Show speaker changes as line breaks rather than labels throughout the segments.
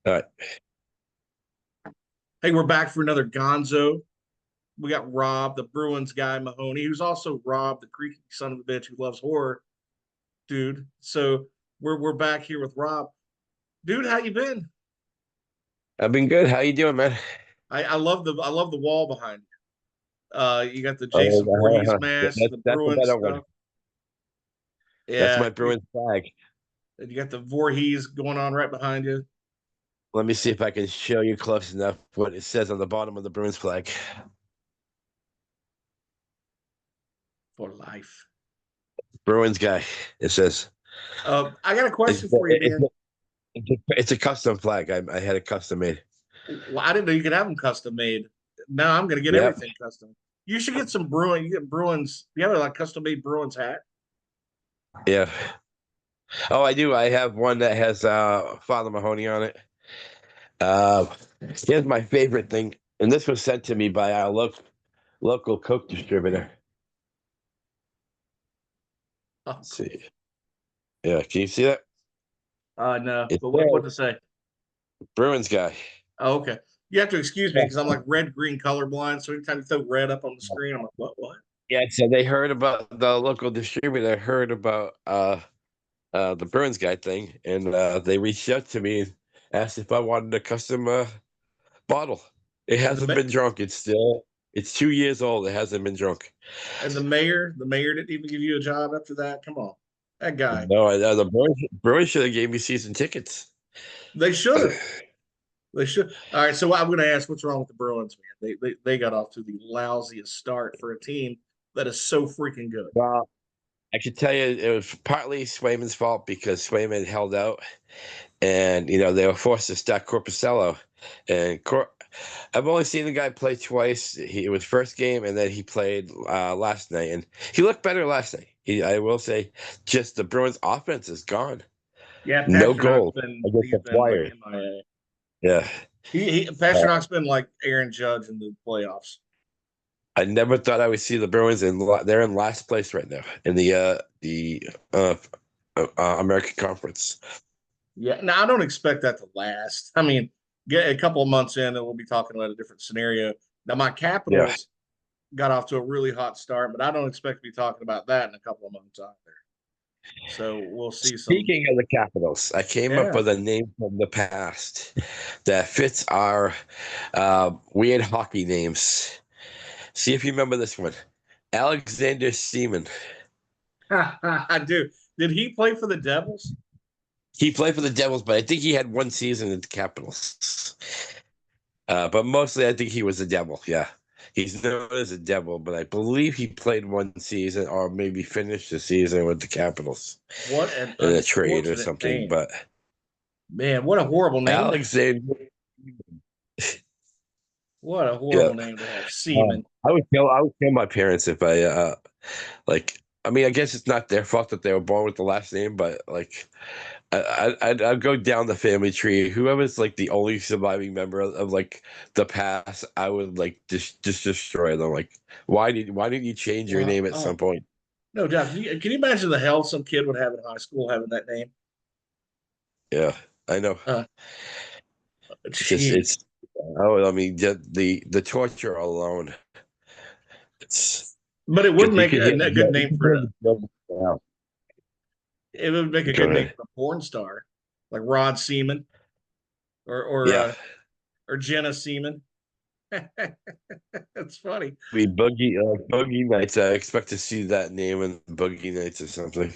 All right.
Hey, we're back for another Gonzo. We got Rob, the Bruins guy, Mahoney, who's also Rob, the creaky son of a bitch who loves horror, dude. So we're back here with Rob, dude. How you been?
I've been good. How you doing, man?
I love the wall behind you. You got the
Oh,
Jason Voorhees
yeah,
mask,
that's
the
that's a
Bruins
better one.
stuff.
That's
Yeah,
my Bruins flag.
and you got the Voorhees going on right behind you
Let me see if I can show you close enough what it says on the bottom of the Bruins flag.
for life.
Bruins guy. It says
I got a
it's
question for you, man.
it's a custom flag. I had it custom made.
Well, I didn't know you could have them custom made. Now I'm gonna get
Yep.
everything custom. You should get some Bruin. You get Bruins. You have a like custom made Bruins hat.
Yeah. Oh, I do. I have one that has Father Mahoney on it. Uh, Here's my favorite thing, and this was sent to me by our local Coke distributor.
Oh,
Let's
cool.
see. Yeah, can you see that?
No,
It's
but what
there.
to say?
Bruins guy.
Oh, okay. You have to excuse me
Yeah.
because I'm like red green colorblind. So anytime you throw red up on the screen, I'm like, what?
Yeah, so they heard about the local distributor heard about the Bruins guy thing, and they reached out to me and asked if I wanted a custom bottle. It
And the
hasn't
ma-
been drunk. It's 2 years old. It hasn't been drunk.
and the mayor didn't even give you a job after that. Come on, that guy.
No, the Bruins should have gave me season tickets.
They should have. They should. All right. So I'm going to ask, what's wrong with the Bruins, man? They got off to the lousiest start for a team that is so freaking good.
Well, I could tell you it was partly Swayman's fault because Swayman held out, and they were forced to start Corpusello, and I've only seen the guy play twice. It was first game, and then he played last night, and he looked better last night. I will say, just the Bruins' offense is gone.
Yeah,
No
Pasternak's
goal
been
against
he's
the
been like
Flyers.
MIA.
Yeah,
He
uh,
Pasternak's been like Aaron Judge in the playoffs.
I never thought I would see the Bruins they're in last place right now in the American Conference.
Yeah. Now I don't expect that to last. I mean, get a couple of months in, and we'll be talking about a different scenario. Now my
Yeah.
Capitals got off to a really hot start, but I don't expect to be talking about that in a couple of months either. So we'll see some.
Speaking of the Capitals, I came up
Yeah.
with a name from the past that fits our weird hockey names. See if you remember this one. Alexander Seaman.
I do. Did he play for the Devils?
He played for the Devils, but I think he had one season at the Capitals. But mostly, I think he was a Devil. Yeah, he's known as a Devil, but I believe he played one season, or maybe finished the season with the Capitals
What an
in a trade or
unfortunate
something.
name.
But
Man, what a horrible name.
Alexander,
What a
yeah,
horrible name to have. Seaman.
I would kill my parents if I like. I mean, I guess it's not their fault that they were born with the last name, but like, I'd go down the family tree. Whoever's like the only surviving member of like the past, I would like just destroy them. Like, why didn't you change your
Well,
name at some
oh,
point?
no doubt. Can you imagine the hell some kid would have in high school having that name?
Yeah, I know.
Uh,
It's just
Jeez.
I mean the torture alone. It's
But it would
because you
make
could hear
a good name for a.
yeah.
It would make a
Go
good name
ahead.
for a porn star, like Rod Seaman or or
Yeah.
uh, or Jenna Seaman. That's funny.
We Boogie Nights. I expect to see that name in Boogie Nights or something.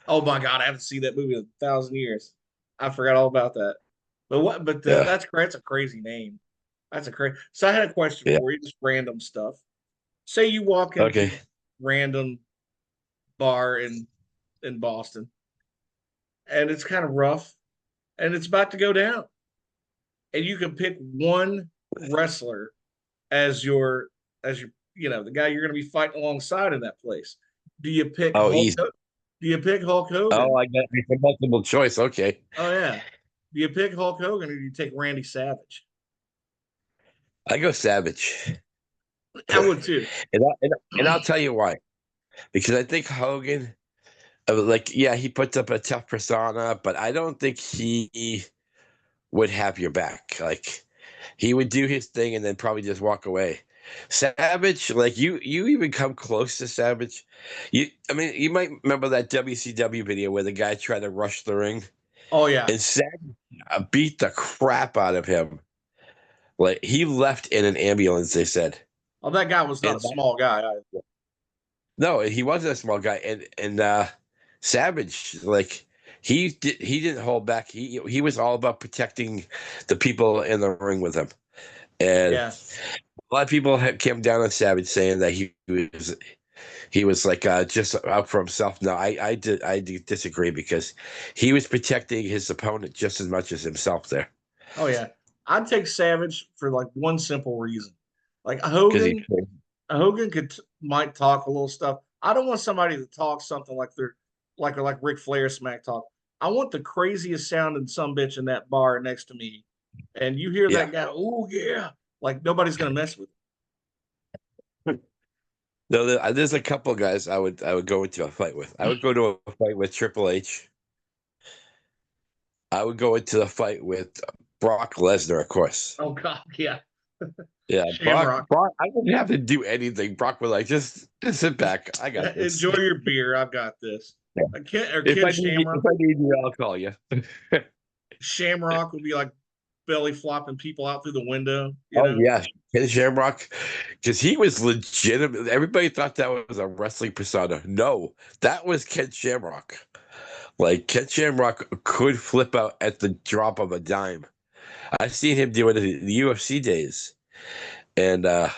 Oh my God, I haven't seen that movie in 1,000 years. I forgot all about that. But what? But
Yeah,
that's a crazy name. That's a crazy. So I had a question
yeah.
for you, just random stuff. Say you walk
Okay.
into random bar in Boston, and it's kind of rough, and it's about to go down, and you can pick one wrestler as your the guy you're going to be fighting alongside in that place. Do you pick
Oh,
Hulk?
easy.
Do you pick Hulk
Oh,
Hogan?
I got it's a multiple choice. Okay.
Oh yeah. Do you pick Hulk Hogan or do you take Randy Savage?
I go Savage.
I would too.
And I'll tell you why. Because I think Hogan, like, yeah, he puts up a tough persona, but I don't think he would have your back. Like he would do his thing and then probably just walk away. Savage, like you even come close to Savage. I mean, you might remember that WCW video where the guy tried to rush the ring
Oh yeah.
and Savage beat the crap out of him. Like he left in an ambulance, they said.
Oh, that guy was not
And
a small guy either.
no, he wasn't a small guy, and Savage, like he didn't hold back. He was all about protecting the people in the ring with him, and
Yeah.
a lot of people came down on Savage saying that he was like just out for himself. No, I disagree because he was protecting his opponent just as much as himself there
Oh yeah. I'd take Savage for like one simple reason. Like
because he.
Hogan might talk a little stuff. I don't want somebody to talk something like they're like Ric Flair smack talk. I want the craziest sounding some bitch in that bar next to me, and you hear
Yeah.
that guy. Oh yeah, like nobody's gonna mess with
No, there's a couple guys I would go into a fight with. I would go to a fight with Triple H. I would go into the fight with Brock Lesnar, of course.
Oh God, yeah,
Yeah, Brock.
Shamrock.
Brock. I wouldn't have to do anything. Brock would like just sit back. I got this.
Enjoy your beer. I've got this.
Yeah.
Ken Shamrock.
If I need you, I'll call you.
Shamrock would be like belly flopping people out through the window. You
Oh
know.
yeah, Ken Shamrock, because he was legitimate. Everybody thought that was a wrestling persona. No, that was Ken Shamrock. Like Ken Shamrock could flip out at the drop of a dime. I've seen him do it in the UFC days, and the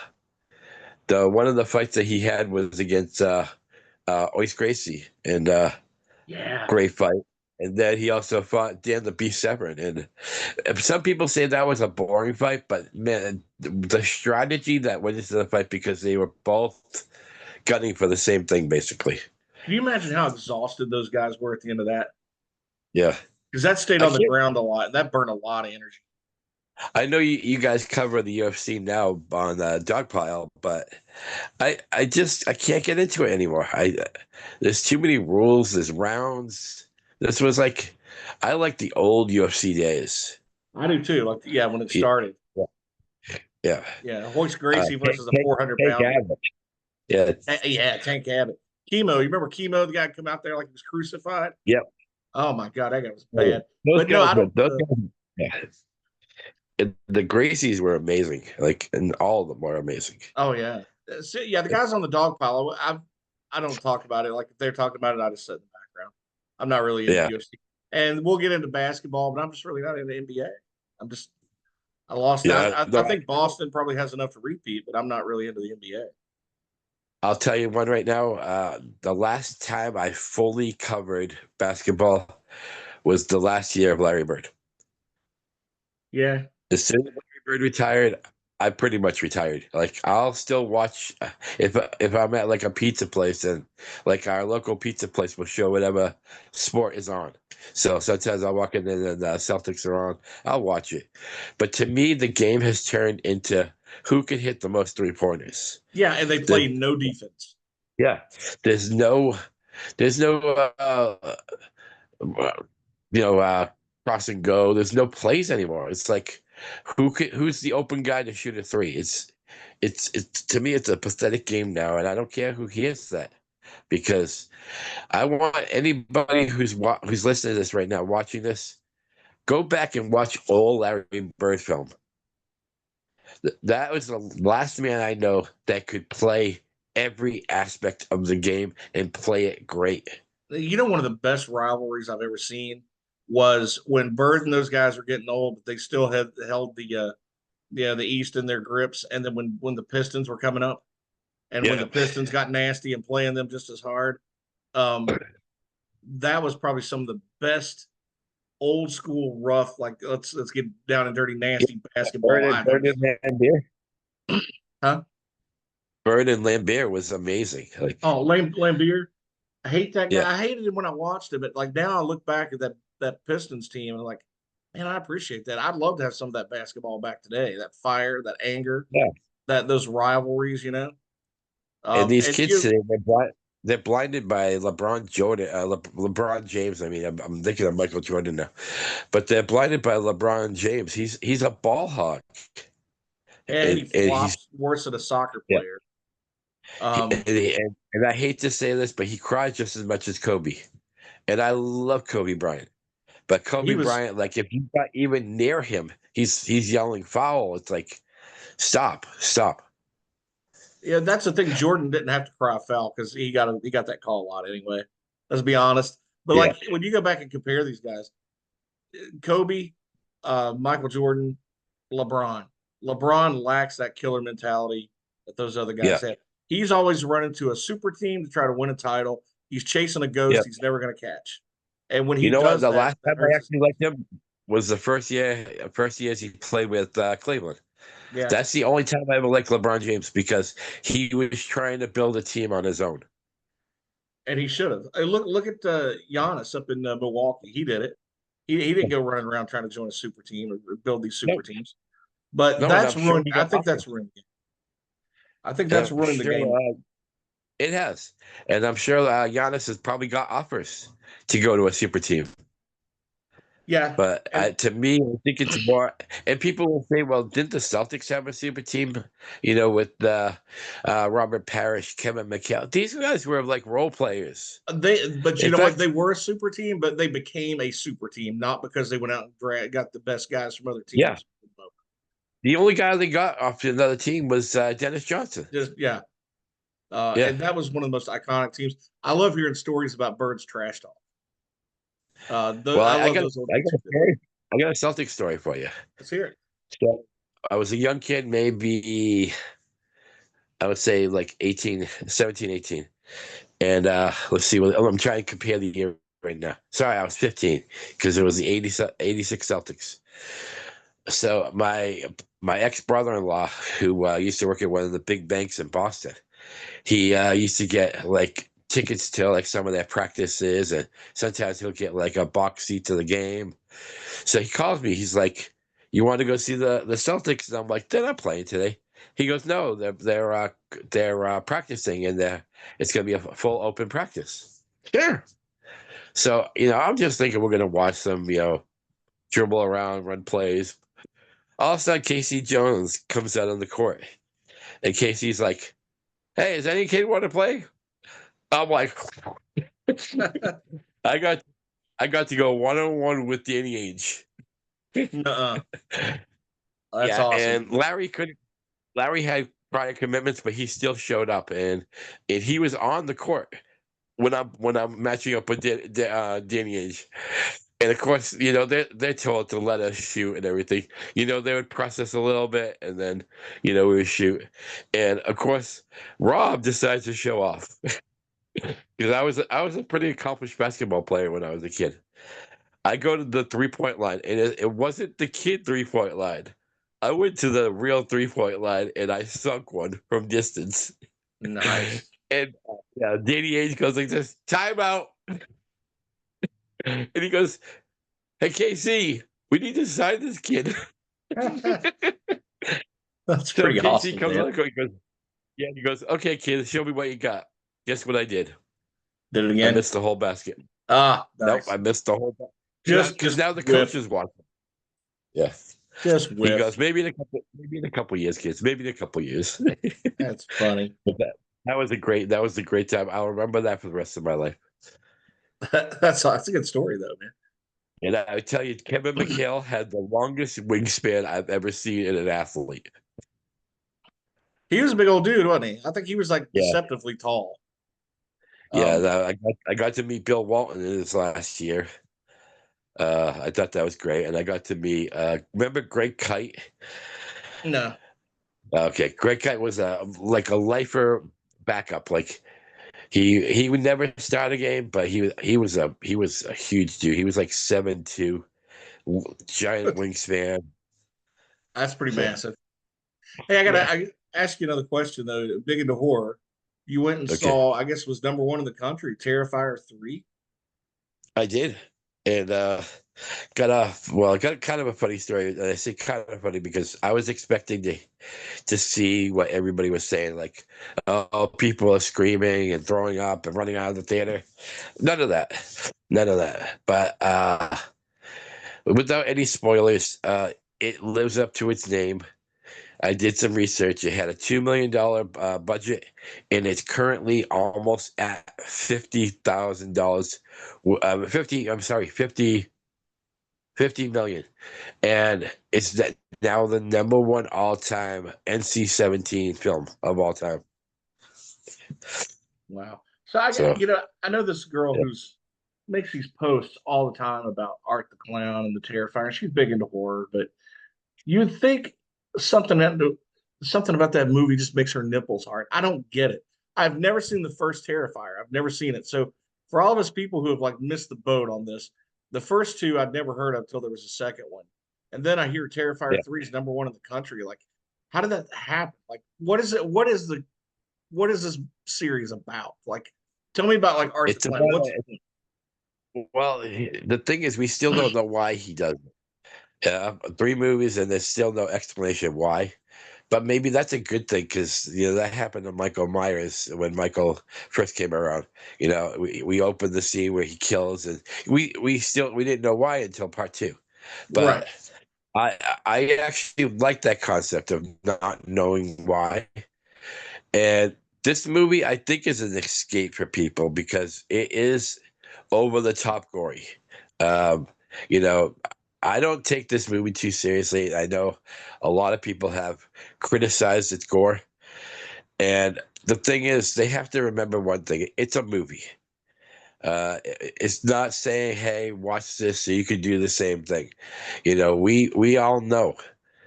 one of the fights that he had was against Ois Gracie, and
Yeah.
great fight. And then he also fought Dan the Beast Severn. And some people say that was a boring fight, but man, the strategy that went into the fight because they were both gunning for the same thing, basically.
Can you imagine how exhausted those guys were at the end of that?
Yeah.
Because that stayed
I
on the
can't,
ground a lot. That burned a lot of energy.
I know you guys cover the UFC now on Dogpile, but I can't get into it anymore. There's too many rules, there's rounds. This was like I like the old UFC days.
I do too. Like, yeah, when it
Yeah.
started.
Yeah.
Yeah, Hoist Gracie versus a
Tank,
400
Tank
pounder.
Abbott. Yeah.
Yeah, Tank Abbott. Chemo. You remember Chemo? The guy come out there like he was crucified.
Yep.
Oh my God, that guy was
Oh, yeah.
bad.
Those
But no,
guys
I
were
don't.
those guys, yeah. The Gracies were amazing. Like, and all of them were amazing.
Oh yeah, yeah. The guys on the dog pile. I don't talk about it. Like if they're talking about it, I just sit in the background. I'm not really into
Yeah.
UFC, and we'll get into basketball, but I'm just really not into NBA. I'm just I lost.
Yeah.
I
No,
think Boston probably has enough to repeat, but I'm not really into the NBA.
I'll tell you one right now. The last time I fully covered basketball was the last year of Larry Bird.
Yeah,
As soon as Larry Bird retired, I pretty much retired. Like I'll still watch if I'm at like a pizza place and like our local pizza place will show whatever sport is on. So sometimes I'll walk in and the Celtics are on. I'll watch it. But to me, the game has turned into who can hit the most 3-pointers.
yeah, and they
The,
play no defense.
yeah, there's no there's no cross and go. There's no plays anymore. It's like who's the open guy to shoot a three? It's to me it's a pathetic game now, and I don't care who hits that because I want anybody who's listening to this right now, watching this, go back and watch all Larry Bird film. That was the last man I know that could play every aspect of the game and play it great.
You know, one of the best rivalries I've ever seen was when Bird and those guys were getting old, but they still had held the East in their grips, and then when the Pistons were coming up. And when the
Yeah.
Pistons got nasty and playing them just as hard, um, that was probably some of the best old school rough, like let's get down and dirty, nasty basketball I've ever
Bird and
seen.
Lambert.
Huh?
Bird and Lambert was amazing. Like,
Oh, Lambeer. I hate that
yeah,
guy. I hated him when I watched him, but like now I look back at that Pistons team and I'm like, man, I appreciate that. I'd love to have some of that basketball back today. That fire, that anger,
yeah.
that those rivalries, you know.
And these
And
kids
you
today, they're blinded by LeBron Jordan, LeBron James. I mean, I'm thinking of Michael Jordan now, but they're blinded by LeBron James. He's a ball hog,
And he
and he's
flops worse than a soccer
yeah.
player. Um,
And I hate to say this, but he cries just as much as Kobe. And I love Kobe Bryant. But
he
Kobe
was
Bryant, like if you got even near him, he's yelling foul. It's like, stop, stop.
Yeah, that's the thing. Jordan didn't have to cry foul because he got that call a lot anyway. Let's be honest. But
Yeah,
like when you go back and compare these guys, Kobe, Michael Jordan, LeBron. LeBron lacks that killer mentality that those other
yeah,
guys have. He's always running to a super team to try to win a title. He's chasing a
yeah.
ghost he's never going to catch. And when
You
he
know what?
does
The
that,
last
that
time I
hurts his.
actually liked him was the first years he played with Cleveland.
Yeah,
That's the only time I ever liked LeBron James because he was trying to build a team on his own.
and he should have. Look at Giannis up in Milwaukee. He did it. He didn't go running around trying to join a super team or build these
No,
super teams. But
no, and
that's
I'm sure
ruined.
he
I
got
think that's
offers.
ruined the game. I think that's
And I'm
ruined the
sure
game.
it has, and I'm sure Giannis has probably got offers to go to a super team.
Yeah,
But
and
to me, I think it's more. And people will say, "Well, didn't the Celtics have a super team?" You know, with Robert Parrish, Kevin McHale. These guys were like role players.
but you
In
know what?
fact,
They were a super team, but they became a super team not because they went out and got the best guys from other
yeah,
teams.
the only guy they got off to another team was Dennis Johnson.
Just yeah,
Yeah.
and that was one of the most iconic teams. I love hearing stories about Bird's trash talk.
Well,
I love those old
I
days.
got a story. I got a Celtic story for you.
Let's hear it.
So I was a young kid, maybe I would say like 18, 17, 18. And let's see. I'm trying to compare the year right now. Sorry, I was 15 because it was the 86 Celtics. So my ex brother-in-law, who used to work at one of the big banks in Boston, he used to get like tickets to like some of their practices, and sometimes he'll get like a box seat to the game. So he calls me. He's like, "You want to go see the Celtics?" And I'm like, "They're not playing today." He goes, "No, they're practicing, and it's gonna be a full open practice." Sure. So I'm just thinking we're gonna watch them, dribble around, run plays. All of a sudden, Casey Jones comes out on the court, and Casey's like, "Hey, does any kid want to play?" I'm like, "I got I got to go 1-on-1 with Danny Ainge."
Nuh-uh. That's
Yeah,
awesome.
and Larry had prior commitments, but he still showed up, and he was on the court when I'm matching up with Danny Ainge. And of course, they're told to let us shoot and everything. They would press us a little bit, and then we would shoot. And of course, Rob decides to show off because I was a pretty accomplished basketball player when I was a kid. I go to the 3-point line, and it wasn't the kid 3-point line. I went to the real 3-point line, and I sunk one from distance.
Nice.
And yeah, Danny Ainge goes like this, timeout. And he goes, "Hey, KC, we need to sign this kid."
That's
So
pretty
KC
awesome,
comes
man.
on, he goes, yeah, he goes, "Okay, kid, show me what you got." Guess what I did?
Did it
I
again.
missed the whole basket.
Ah,
Nope,
nice.
I missed the whole basket. Because
Just
now the coach
whiff.
is watching. Yeah.
Just
He goes,
whiff.
maybe in a couple years, kids. Maybe in a couple years.
That's funny.
But that was a great time. I'll remember that for the rest of my life.
That's a good story though,
And I tell you, Kevin
man.
McHale had the longest wingspan I've ever seen in an athlete.
He was a big old dude, wasn't he? I think he was like
Yeah,
deceptively tall.
yeah.
Um,
I got to meet Bill Walton in his last year. I thought that was great, and I got to meet. Remember Greg Kite?
no,
Okay, Greg Kite was like a lifer backup. Like he would never start a game, but he was a huge dude. He was like 7'2", giant wingspan.
that's pretty
So
massive. Hey,
yeah,
I ask you another question though. Big into horror. You went and
okay,
saw, I guess, was number one in the country, Terrifier 3.
I did, and got kind of a funny story. And I say kind of funny because I was expecting to see what everybody was saying, like, oh, people are screaming and throwing up and running out of the theater. None of that. None of that. But without any spoilers, it lives up to its name. I did some research. It had a $2 million budget, and it's currently almost at $50,000. 50. I'm sorry, 50 million, and it's that now the number one all-time NC-17 film of all time.
Wow. So I
So
got, I know this girl
yeah.
who's makes these posts all the time about Art the Clown and the Terrifier. She's big into horror, but you'd think something that something about that movie just makes her nipples hard. I don't get it. I've never seen the first Terrifier. I've never seen it. So for all of us people who have like missed the boat on this, the first two I'd never heard of until there was a second one. And then I hear Terrifier
Yeah.
3 is number one in the country. Like, how did that happen? Like, what is it? What is this series about? Like, tell me about like Art the
It's
Clown.
about
What's
well, the thing is, we still don't know why he does it. Three movies, and there's still no explanation why. But maybe that's a good thing because that happened to Michael Myers when Michael first came around. We opened the scene where he kills, and we didn't know why until part two.
right?
But I I actually like that concept of not knowing why. And this movie, I think, is an escape for people because it is over the top gory. Um, you know, I don't take this movie too seriously. I know a lot of people have criticized its gore. And the thing is, they have to remember one thing: it's a movie. It's not saying, "Hey, watch this so you can do the same thing." We all know.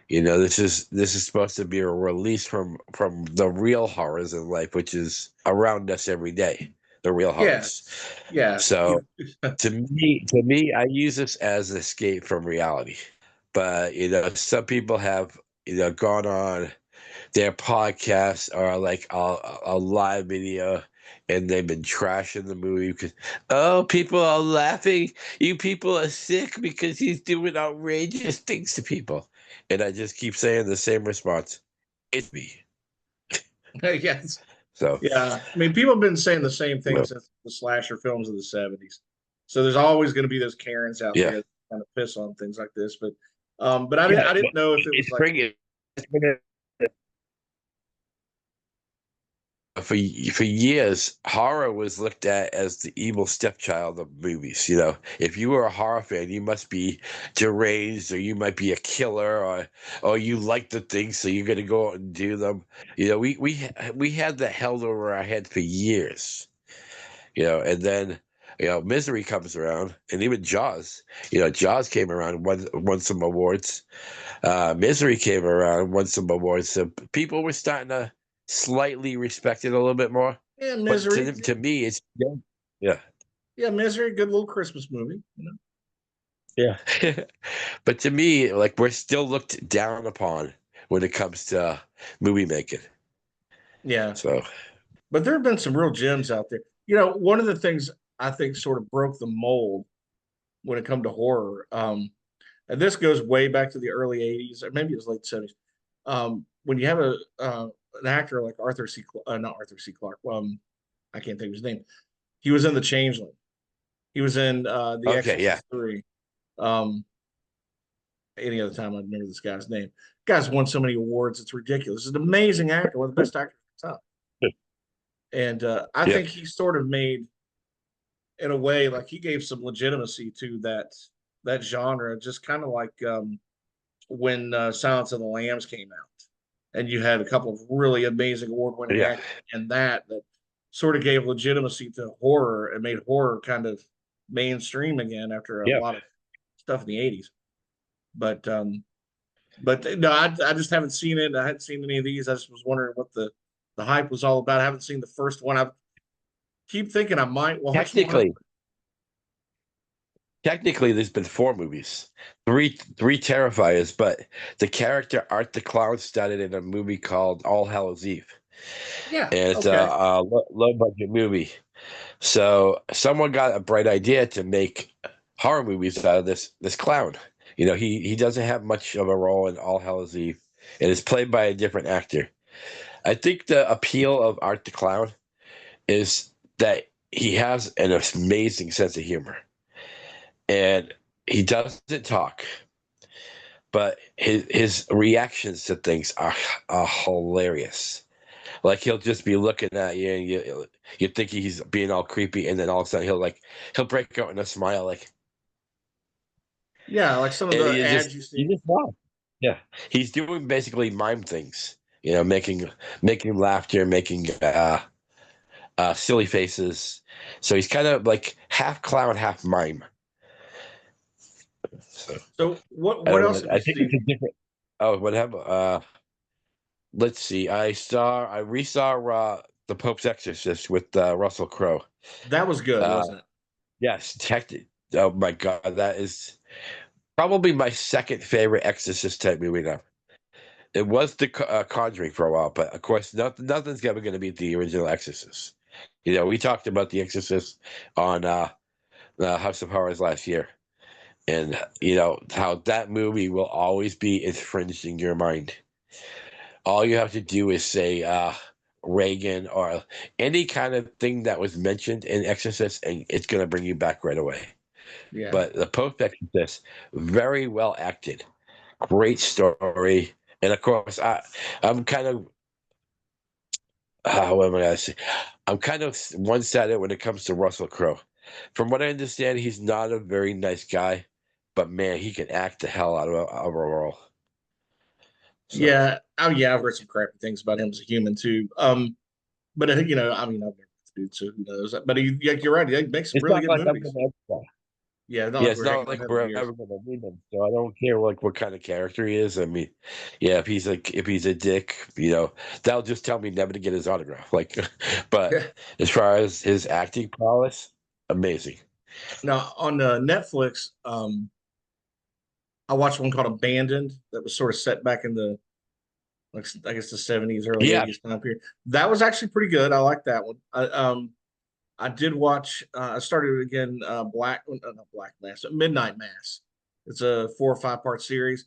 This is supposed to be a release from the real horrors in life, which is around us every day. The real
Yeah,
horrors.
yeah.
So I use this as an escape from reality. But some people have gone on their podcasts or like a live video, and they've been trashing the movie because, oh, people are laughing. You people are sick because he's doing outrageous things to people. And I just keep saying the same response. It's me.
Yes.
So
Yeah. I mean, people have been saying the same thing
well,
since the slasher films of the 70s. So there's always going to be those Karens out
yeah.
there that kind of piss on things like this. But I didn't
Yeah,
I
but
didn't know if it was
it's
like
bringing for years, horror was looked at as the evil stepchild of movies. If you were a horror fan, you must be deranged, or you might be a killer, or you like the things, so you're going to go out and do them. We had that held over our head for years. And then Misery comes around, and even Jaws. Jaws came around, won some awards. Misery came around, won some awards, so people were starting to slightly respect it a little bit more.
yeah,
But
Misery.
to me, it's yeah,
Yeah, Misery, good little Christmas movie.
yeah. But to me, like, we're still looked down upon when it comes to movie making.
Yeah.
So
But there have been some real gems out there. One of the things I think sort of broke the mold when it come to horror. And this goes way back to the early 80s, or maybe it was late 70s. When you have an actor like not Arthur C. Clarke, I can't think of his name. He was in The Changeling. He was in The
okay, yeah,
Exorcist 3. Um, any other time I'd remember this guy's name. Guy's won so many awards, it's ridiculous. He's an amazing actor, one of the best actors of the time. And I
yeah,
think he sort of made, in a way, like he gave some legitimacy to that genre, just kind of like when Silence of the Lambs came out, and you had a couple of really amazing award-winning
yeah,
actors, and that sort of gave legitimacy to horror and made horror kind of mainstream again after a
yeah.
lot of stuff in the 80s. But no, I just haven't seen it. I hadn't seen any of these. I just was wondering what the hype was all about. I haven't seen the first one. I keep thinking I might watch one.
Technically, technically, there's been four movies, three Terrifiers, but the character Art the Clown started in a movie called All Hallows Eve,
Yeah.
and it's
Okay.
a low budget movie. So someone got a bright idea to make horror movies out of this clown. He doesn't have much of a role in All Hallows Eve, and is played by a different actor. I think the appeal of Art the Clown is that he has an amazing sense of humor, and he doesn't talk, but his reactions to things are hilarious. Like he'll just be looking at you, and you think he's being all creepy, and then all of a sudden he'll break out in a smile, like,
Yeah, like some of
and
the ads you
you
see.
just laugh. Yeah, he's doing basically mime things, making laughter, making silly faces. So he's kind of like half clown, half mime. So
So what
I
what
don't
else
know.
have
I
you
think it's
seen?
a different. Oh, what happened? Let's see. I resaw the Pope's Exorcist with Russell Crowe.
That was good,
Uh,
wasn't it?
yes, checked it. Oh my God, that is probably my second favorite Exorcist type movie now. It was the Conjuring for a while, but of course, nothing's ever going to beat the original Exorcist. We talked about the Exorcist on House of Horrors last year, and how that movie will always be infringed in your mind. All you have to do is say Reagan or any kind of thing that was mentioned in Exorcist, and it's going to bring you back right away.
Yeah.
But the Post Exorcist, very well acted, great story, and of course, I'm kind of what am I going to say? I'm kind of one-sided when it comes to Russell Crowe. From what I understand, he's not a very nice guy, but man, he can act the hell out of a role. So
Yeah. Oh yeah, I've heard some crappy things about him as a human too. But I mean, I've never met the dude, so who knows? But yeah, you're right. He makes some
it's
really
not
good
like I'm
movies.
going to.
Yeah, not
Yeah,
like
it's
we're
not
hanging our
like
head in the
we're
years.
ever gonna meet him, so I don't care like what kind of character he is. I mean, yeah, if he's a dick, that'll just tell me never to get his autograph. Like, but
Yeah.
as far as his acting prowess, amazing.
Now on Netflix, I watched one called Abandoned that was sort of set back in the like I guess the 70s, early
Yeah,
80s time period. That was actually pretty good. I like that one. I did watch. I started again. Not Black Mass, Midnight Mass. It's a 4 or 5 part series.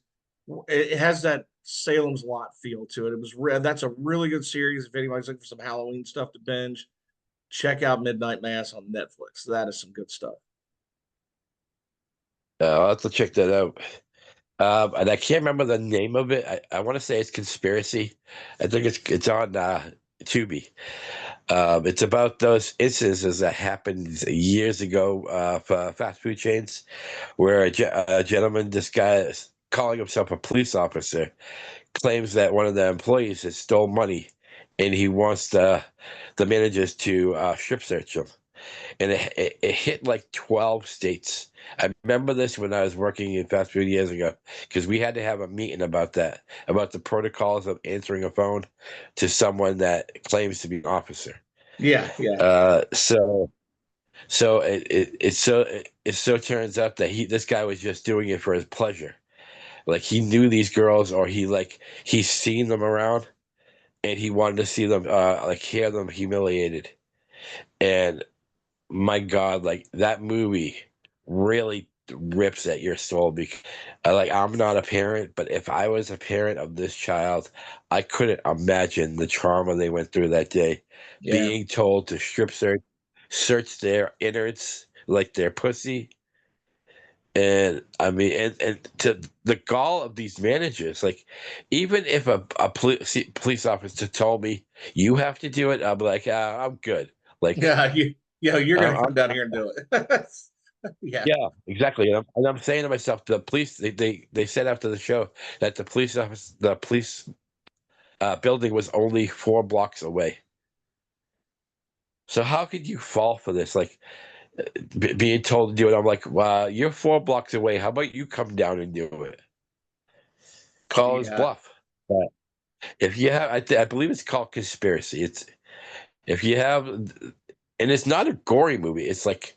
It has that Salem's Lot feel to it. That's a really good series. If anybody's looking for some Halloween stuff to binge, check out Midnight Mass on Netflix. That is some good stuff.
I'll have to check that out. And I can't remember the name of it. I want to say it's Conspiracy. I think it's on Tubi. It's about those instances that happened years ago for fast food chains, where a gentleman, this guy is calling himself a police officer, claims that one of the employees has stole money, and he wants the managers to strip search him. And it hit like 12 states. I remember this when I was working in fast food years ago, because we had to have a meeting about that, about the protocols of answering a phone to someone that claims to be an officer.
Yeah, yeah,
So it so turns out that this guy was just doing it for his pleasure. Like he knew these girls, or he's seen them around, and he wanted to see them like hear them humiliated. And my God, like that movie really rips at your soul, because I'm not a parent, but if I was a parent of this child, I couldn't imagine the trauma they went through that day,
yeah,
being told to search their innards, like their pussy. And I mean, and to the gall of these managers, like, even if a police officer told me you have to do it, I'm like, I'm good. Like,
yeah. You're gonna come
I'm
down here and do it. Yeah,
yeah, exactly. And I'm saying to myself, the police, they said after the show that the police building was only 4 blocks away. So how could you fall for this? Like being told to do it, I'm like, wow, you're 4 blocks away. How about you come down and do it? Call his
yeah,
bluff. But if you have, I believe it's called Conspiracy. It's if you have, and it's not a gory movie. It's like,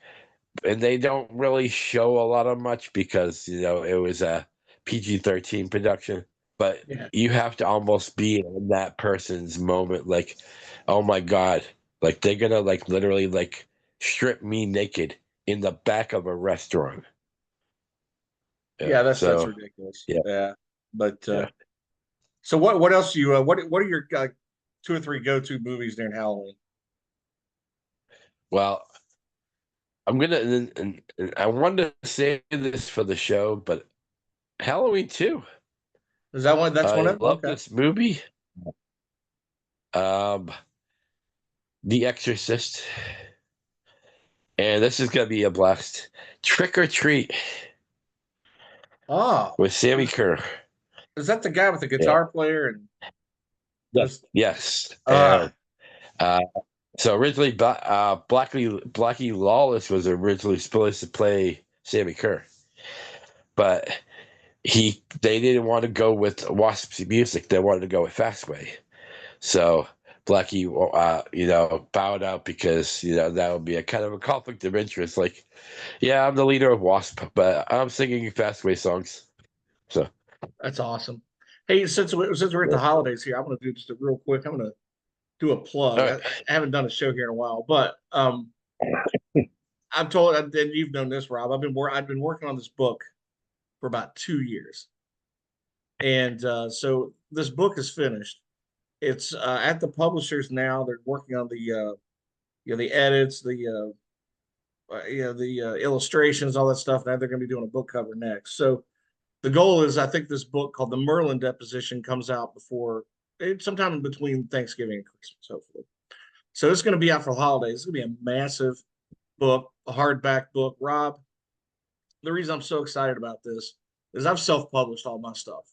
and they don't really show a lot of much because it was a PG-13 production. But
yeah,
you have to almost be in that person's moment, like, oh my God, like they're gonna like literally like strip me naked in the back of a restaurant. Yeah.
Yeah, that's
So
ridiculous.
yeah,
Yeah, but
yeah.
so what else do you what are your two or three go-to movies during Halloween?
Well, I'm gonna and I wanted to say this for the show, but Halloween too.
Is that one? That's one
I
of them.
love
Okay.
this movie. Um, The Exorcist, and this is gonna be a blast. Trick or Treat
Oh,
with Sammy
is,
Kerr.
is that the guy with the
Yeah.
guitar player and
Yes.
this?
Yes.
Uh,
And uh, so originally, Blackie Lawless was originally supposed to play Sammy Kerr, but they didn't want to go with Wasp's music. They wanted to go with Fastway. So Blackie, bowed out because that would be a kind of a conflict of interest. Like, yeah, I'm the leader of Wasp, but I'm singing Fastway songs. So
that's awesome. Hey, since we're at
yeah.
the holidays here, I'm going to do just a real quick. I'm going to do a plug.
All
I
right.
haven't done a show here in a while, but I'm told, and you've known this, Rob. I've been working on this book for about 2 years, and so this book is finished. It's at the publishers now. They're working on the edits, the illustrations, all that stuff. Now they're going to be doing a book cover next. So the goal is, I think this book called The Merlin Deposition comes out sometime in between Thanksgiving and Christmas, hopefully. So it's going to be out for the holidays. It's going to be a massive book, a hardback book. Rob, the reason I'm so excited about this is I've self-published all my stuff,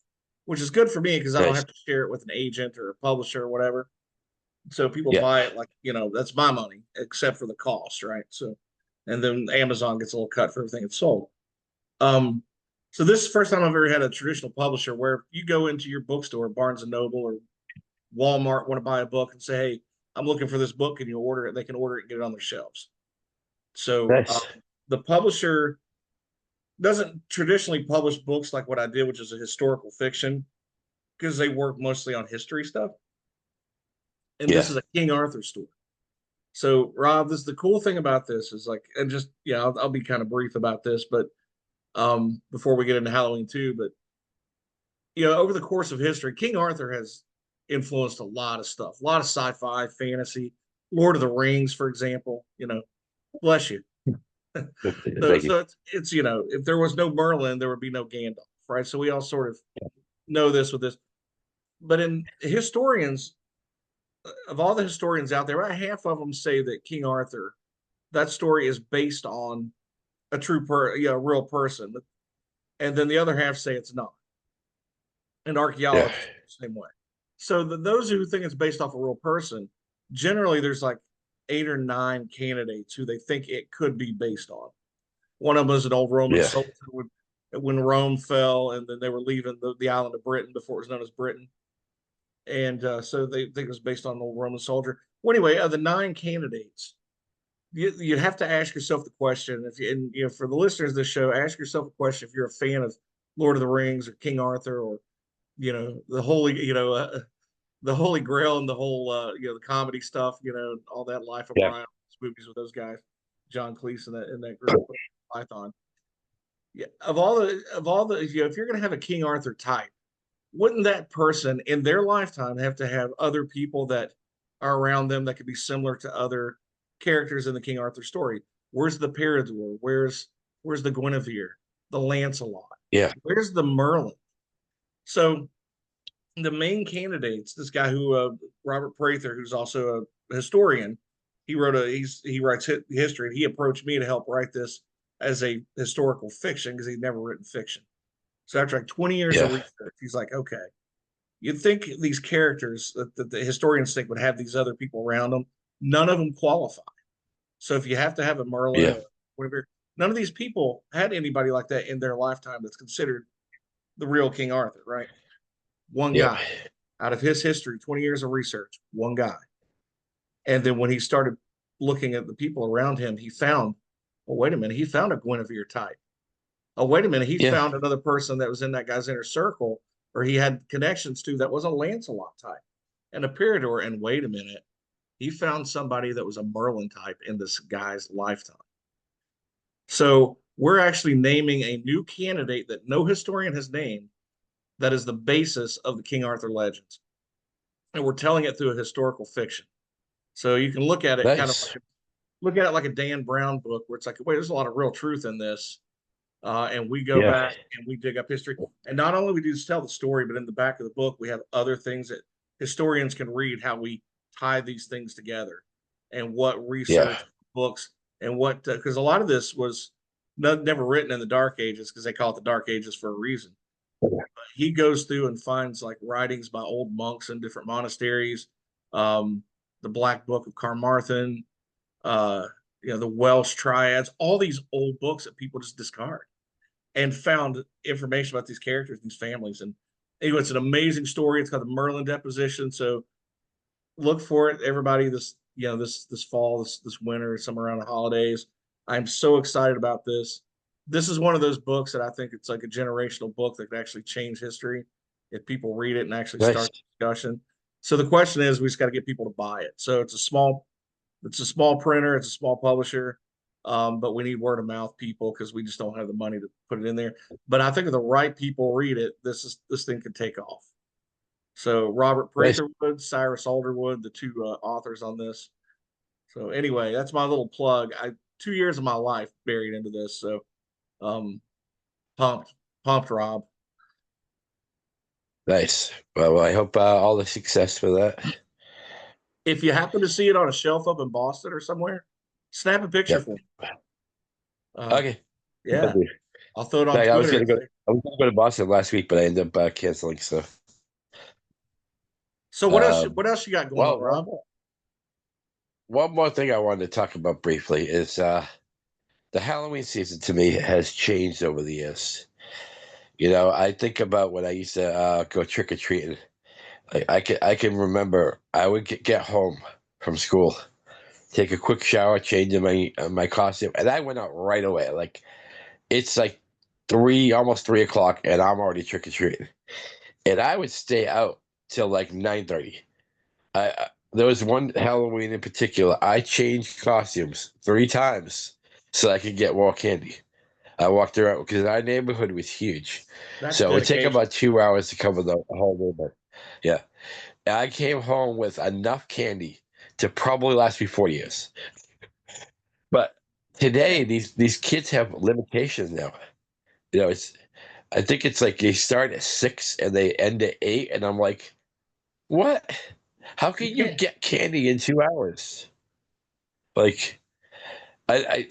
which is good for me because I don't
Nice.
have to share it with an agent or a publisher or whatever. So people
Yeah.
buy it like, that's my money, except for the cost, right? So, and then Amazon gets a little cut for everything it's sold. Um, so this is the first time I've ever had a traditional publisher where you go into your bookstore, Barnes and Noble or Walmart, want to buy a book and say, "Hey, I'm looking for this book," and you order it. They can order it and get it on their shelves. So
Nice.
the publisher doesn't traditionally publish books like what I did, which is a historical fiction, because they work mostly on history stuff. And this
Yeah.
is a King Arthur story. So, Rob, this the cool thing about this is like, and just I'll be kind of brief about this, but before we get into Halloween too, but over the course of history, King Arthur has influenced a lot of stuff, a lot of sci-fi, fantasy, Lord of the Rings, for example. Bless you. so,
Thank you.
so it's if there was no Merlin, there would be no Gandalf, right? So we all sort of know this with this, but in historians, of all the historians out there, about half of them say that King Arthur, that story is based on a real person, and then the other half say it's not, and
Yeah.
archaeologists the same way. So those who think it's based off a real person, generally there's like 8 or 9 candidates who they think it could be based on. One of them is an old Roman
Yeah.
soldier when Rome fell, and then they were leaving the island of Britain before it was known as Britain, and so they think it was based on an old Roman soldier. Well, anyway, of the 9 candidates, you have to ask yourself the question. For the listeners of this show, ask yourself a question if you're a fan of Lord of the Rings or King Arthur or the Holy Grail and the whole the comedy stuff, all that Life of
Yeah.
Brian movies with those guys, John Cleese and that group, Python. Yeah, of all the if you're gonna have a King Arthur type, wouldn't that person in their lifetime have to have other people that are around them that could be similar to other characters in the King Arthur story? Where's the Peridor? Where's the Guinevere, the Lancelot?
Yeah.
Where's the Merlin? So the main candidates, this guy who Robert Prather, who's also a historian, he writes history, and he approached me to help write this as a historical fiction because he'd never written fiction. So after like 20 years of
Yeah.
research, he's like, okay, you'd think these characters that the historians think would have these other people around them, none of them qualify. So if you have to have a Merlin
Yeah.
or whatever, none of these people had anybody like that in their lifetime that's considered the real King Arthur, right? One
Yep.
guy out of his history, 20 years of research, one guy. And then when he started looking at the people around him, he found, oh, wait a minute, he found a Guinevere type. Oh, wait a minute, he
Yeah.
found another person that was in that guy's inner circle or he had connections to that was a Lancelot type and a Peridor. And wait a minute, he found somebody that was a Merlin type in this guy's lifetime. So we're actually naming a new candidate that no historian has named that is the basis of the King Arthur legends. And we're telling it through a historical fiction. So you can look at it kind of
Nice.
like look at it like a Dan Brown book where it's like, wait, there's a lot of real truth in this. And we go
Yeah.
back and we dig up history. And not only we do tell the story, but in the back of the book, we have other things that historians can read how we tie these things together and what
Yeah.
research books and what, because a lot of this was never written in the Dark Ages because they call it the Dark Ages for a reason. He goes through and finds like writings by old monks in different monasteries, um, the Black Book of Carmarthen, uh, the Welsh Triads, all these old books that people just discard and found information about these characters, these families. And anyway, it's an amazing story. It's called the Merlin Deposition. So look for it, everybody. This fall, this winter, somewhere around the holidays. I'm so excited about this. This is one of those books that I think it's like a generational book that could actually change history if people read it and actually
Nice.
start the discussion. So the question is, we just got to get people to buy it. So it's a small printer, it's a small publisher, but we need word of mouth people because we just don't have the money to put it in there. But I think if the right people read it, this thing could take off. So Robert
Nice.
Pratherwood, Cyrus Alderwood, the two authors on this. So anyway, that's my little plug. 2 years of my life buried into this. So um, pumped, pumped, Rob.
Nice. Well, I hope all the success for that.
If you happen to see it on a shelf up in Boston or somewhere, snap a picture
Yep.
for me.
Okay. Will
Yeah,
do.
I'll throw it on
Like,
Twitter and say.
I was gonna go to Boston last week, but I ended up canceling. So,
So what else?
um,
What else you got going
well,
on, Rob?
one more thing I wanted to talk about briefly is the Halloween season to me has changed over the years. I think about when I used to go trick or treating. I can remember I would get home from school, take a quick shower, change in my costume, and I went out right away. Like it's like almost 3 o'clock, and I'm already trick or treating. And I would stay out till like 9:30. There was one Halloween in particular. I changed costumes 3 times so I could get more candy. I walked around because our neighborhood was huge,
That's
so it would take
dedication.
about 2 hours to cover the whole neighborhood. Yeah, I came home with enough candy to probably last me 4 years. But
Yeah,
today, these kids have limitations now. It's I think it's like they start at 6 and they end at 8, and I'm like, what? How
you
can you
can't.
get candy in 2 hours? Like, I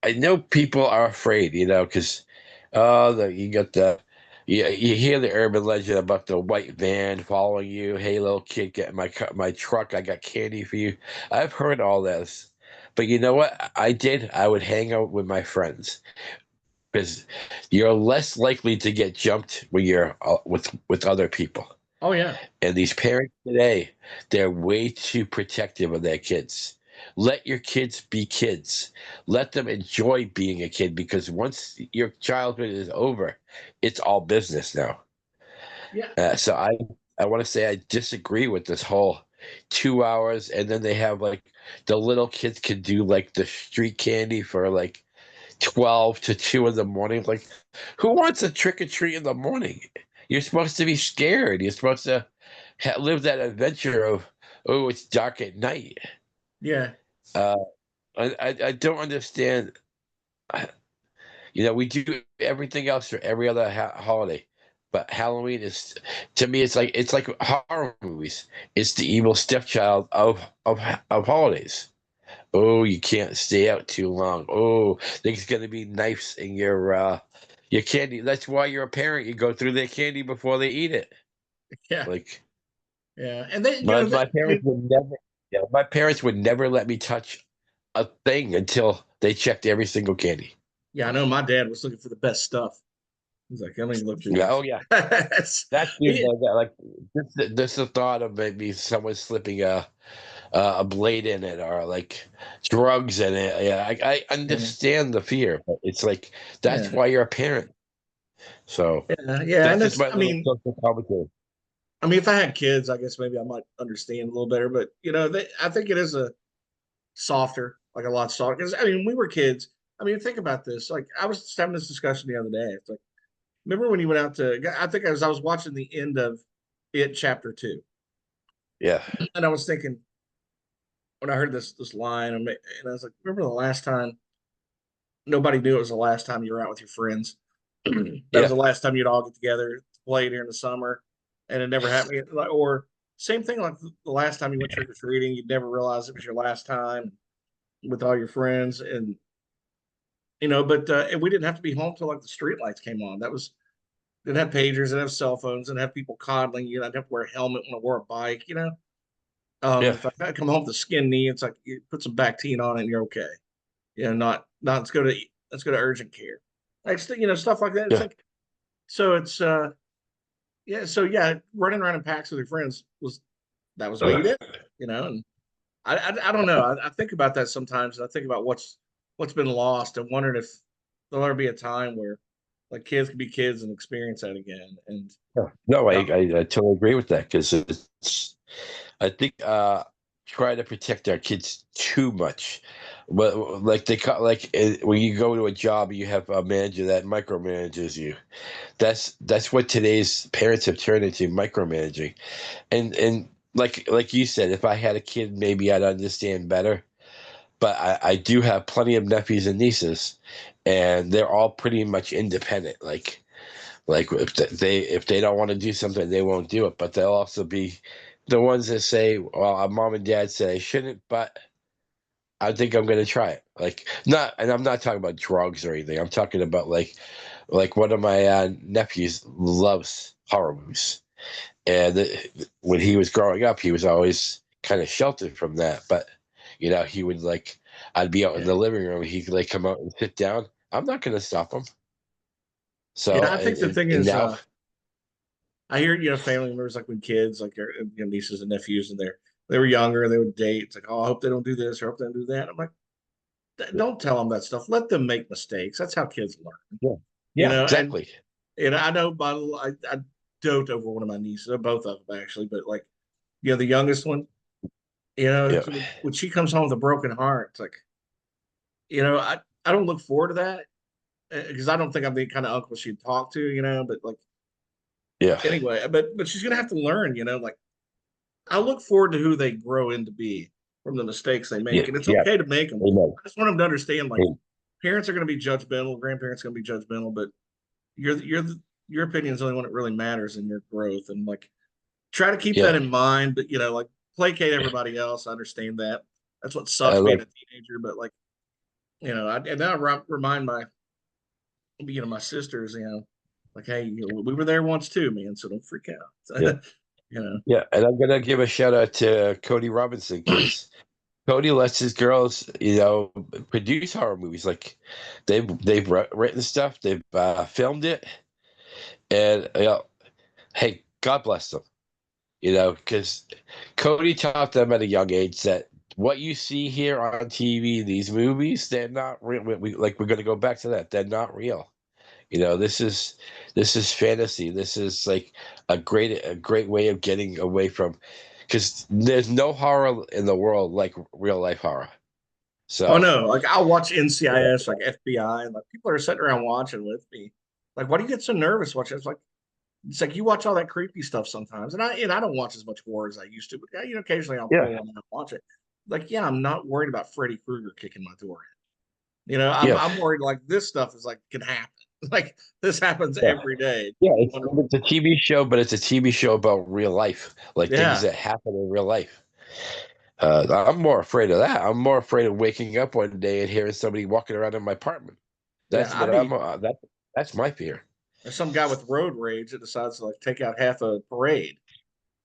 I know people are afraid, because you got you hear the urban legend about the white van following you. Hey, little kid, get in my truck. I got candy for you. I've heard all this, but you know what? I did. I would hang out with my friends because you're less likely to get jumped when you're with other people.
Oh yeah,
And these parents today, they're way too protective of their kids. Let your kids be kids. Let them enjoy being a kid because once your childhood is over, it's all business now.
yeah,
So I want to say I disagree with this whole 2 hours, and then they have like the little kids can do like the street candy for like 12 to 2 in the morning. Like, who wants a trick or treat in the morning? You're supposed to be scared. You're supposed to live that adventure of, oh, it's dark at night.
yeah,
Uh, I don't understand. We do everything else for every other holiday, but Halloween is, to me, it's like horror movies. It's the evil stepchild of holidays. Oh, you can't stay out too long. Oh, there's gonna be knives in your candy. That's why you're a parent. You go through their candy before they eat it.
yeah,
Like
yeah. And they,
my
I
parents
mean,
would never. Yeah, my parents would never let me touch a thing until they checked every single candy.
yeah, I know my dad was looking for the best stuff. He's like, let me look through
Yeah. Oh
this.
yeah.
It's-
That's
yeah,
like this the thought of maybe someone slipping a blade in it or like drugs in it. Yeah, I understand the fear, but it's like that's
yeah,
why you're a parent. So
yeah, yeah.
that's
And
just
it's,
my little social commentary.
if I had kids, I guess maybe I might understand a little better. But I think it is a softer, like a lot softer. Because we were kids. I mean, think about this. Like, I was just having this discussion the other day. It's like, remember when you went out to? I think I was watching the end of It Chapter Two,
Yeah.
and I was thinking when I heard this line, and I was like, remember the last time nobody knew it was the last time you were out with your friends? That was
Yeah.
the last time you'd all get together to play during the summer, and it never happened. Or same thing, like the last time you went trick or treating, you'd never realize it was your last time with all your friends, and and we didn't have to be home till like the street lights came on. That was didn't have pagers, didn't have cell phones, didn't have people coddling you. I didn't have to wear a helmet when I wore a bike.
Yeah.
If I come home with a skin knee, it's like you put some Bactine on it and you're okay. Not let's go to urgent care. Like stuff like that. It's
Yeah.
like so it's yeah, so yeah, running around in packs with your friends that was what you
Uh,
did, and I don't know. I think about that sometimes, and I think about what's been lost, and wondering if there'll ever be a time where like kids can be kids and experience that again. And
yeah. No,
yeah,
I totally agree with that because it's I think try to protect our kids too much. But like when you go to a job, you have a manager that micromanages you. That's what today's parents have turned into, micromanaging. And like you said, if I had a kid, maybe I'd understand better. But I do have plenty of nephews and nieces, and they're all pretty much independent. Like if they don't want to do something, they won't do it. But they'll also be the ones that say, "Well, our mom and dad said I shouldn't, but I think I'm going to try it." Like not, and I'm not talking about drugs or anything. I'm talking about like one of my nephews loves horror movies, and when he was growing up, he was always kind of sheltered from that. But he would I'd be out in
yeah,
the living room, he could come out and sit down. I'm not going to stop him. So
yeah. I think the thing
and
is,
now,
I hear family members like when kids like their nieces and nephews and they were younger, they would date. It's like, oh, I hope they don't do this or I hope they don't do that. I'm like, don't tell them that stuff. Let them make mistakes. That's how kids learn.
yeah,
You
yeah,
know, and
exactly.
and I know I dote over one of my nieces, both of them actually, but like the youngest one,
Yeah,
when she comes home with a broken heart, it's like I don't look forward to that because I don't think I'm the kind of uncle she'd talk to, but like
yeah,
anyway, but she's gonna have to learn, like I look forward to who they grow into be from the mistakes they
yeah,
make, and it's
yeah.
okay to make them.
Amen.
I just want them to understand like
Amen.
parents are going to be judgmental, grandparents are going to be judgmental, but your opinion is the only one that really matters in your growth, and like try to keep that
Yeah,
in mind. But like placate everybody else. I understand that. That's what sucks being
like
a teenager, but like and then I remind my sisters, like hey, we were there once too, man. So don't freak
yeah,
out. you know.
yeah. And I'm gonna give a shout out to Cody Robinson because Cody lets his girls, produce horror movies. Like they've written stuff, they've filmed it, and hey, God bless them. Because Cody taught them at a young age that what you see here on TV, these movies, they're not real. We're going to go back to that. They're not real. This is fantasy. This is like a great way of getting away from, because there's no horror in the world like real life horror.
Oh
So
no, like I'll watch NCIS,
yeah,
like FBI, and like people are sitting around watching with me. Like, why do you get so nervous watching? It's like you watch all that creepy stuff sometimes, and I don't watch as much horror as I used to, but occasionally I'll
yeah,
pull one out and watch it. Like, yeah, I'm not worried about Freddy Krueger kicking my door in. I'm
yeah,
I'm worried like this stuff is like can happen. Like this happens
yeah.
every day.
Yeah,
You
it's,
wonder,
it's a TV show, but it's a TV show about real life, like things
yeah,
that happen in real life. I'm more afraid of that. I'm more afraid of waking up one day and hearing somebody walking around in my apartment.
yeah.
That's
I
what I'm.
mean,
That's my fear.
there's some guy with road rage that decides to like take out half a parade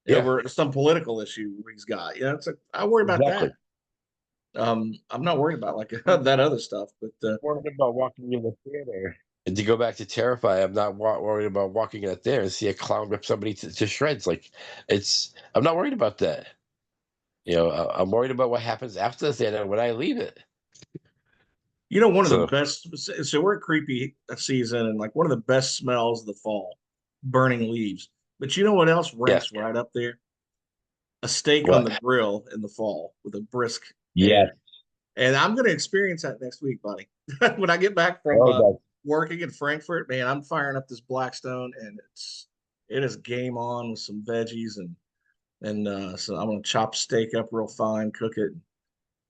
Yeah,
over some political issue he's got. It's like I worry about
exactly.
that. I'm not worried about like that other stuff, but
Worried about walking in the theater. And to go back to Terrify, I'm not worried about walking in a theater and see a clown rip somebody to shreds. Like I'm not worried about that. I'm worried about what happens after the theater when I leave it.
one of the
So
best. So we're at creepy season, and like one of the best smells of the fall, burning leaves. But you know what else
yes,
ranks right up there? A steak on
what?
the grill in the fall with a brisk
Yes,
air. And I'm going to experience that next week, buddy. When I get back from
Oh, that,
working in Frankfurt, man, I'm firing up this Blackstone, and it is game on with some veggies, and so I'm gonna chop steak up real fine, cook it.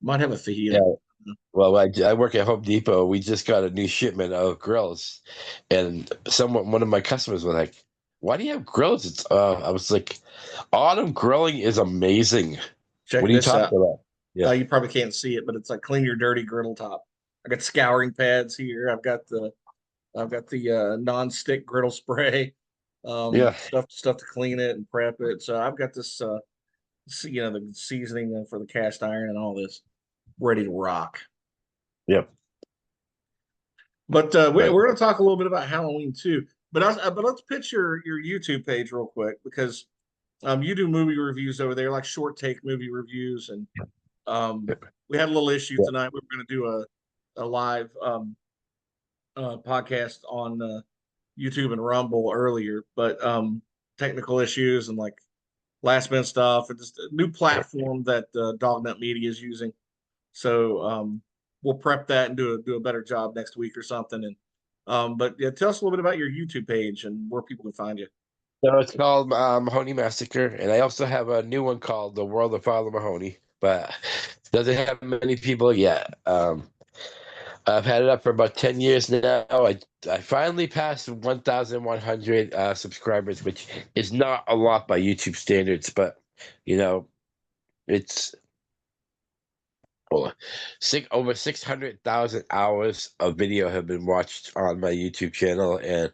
Might have a fajita.
yeah. Well, I work at Home Depot. We just got a new shipment of grills, and one of my customers was like, "Why do you have grills?" I was like, "Autumn grilling is amazing."
Check
What are you
this
talking
out.
about? Yeah,
You probably can't see it, but it's like clean your dirty griddle top. I got scouring pads here. I've got the non-stick griddle spray,
yeah,
stuff to clean it and prep it. So I've got this, the seasoning for the cast iron and all this ready to rock.
yep.
But
But
we're going to talk a little bit about Halloween too. But let's pitch your YouTube page real quick because you do movie reviews over there, like short take movie reviews, and we had a little issue
yeah.
tonight. We were going to do a live podcast on YouTube and Rumble earlier, but technical issues and like last minute stuff and just a new platform that Dognut Media is using. So we'll prep that and do a better job next week or something. And but yeah, tell us a little bit about your YouTube page and where people can find you.
So it's called Mahoney Massacre, and I also have a new one called The World of Father Mahoney, but doesn't have many people yet. I've had it up for about 10 years now. I finally passed 1,100 subscribers, which is not a lot by YouTube standards, but you know, it's oh, over 600,000 hours of video have been watched on my YouTube channel, and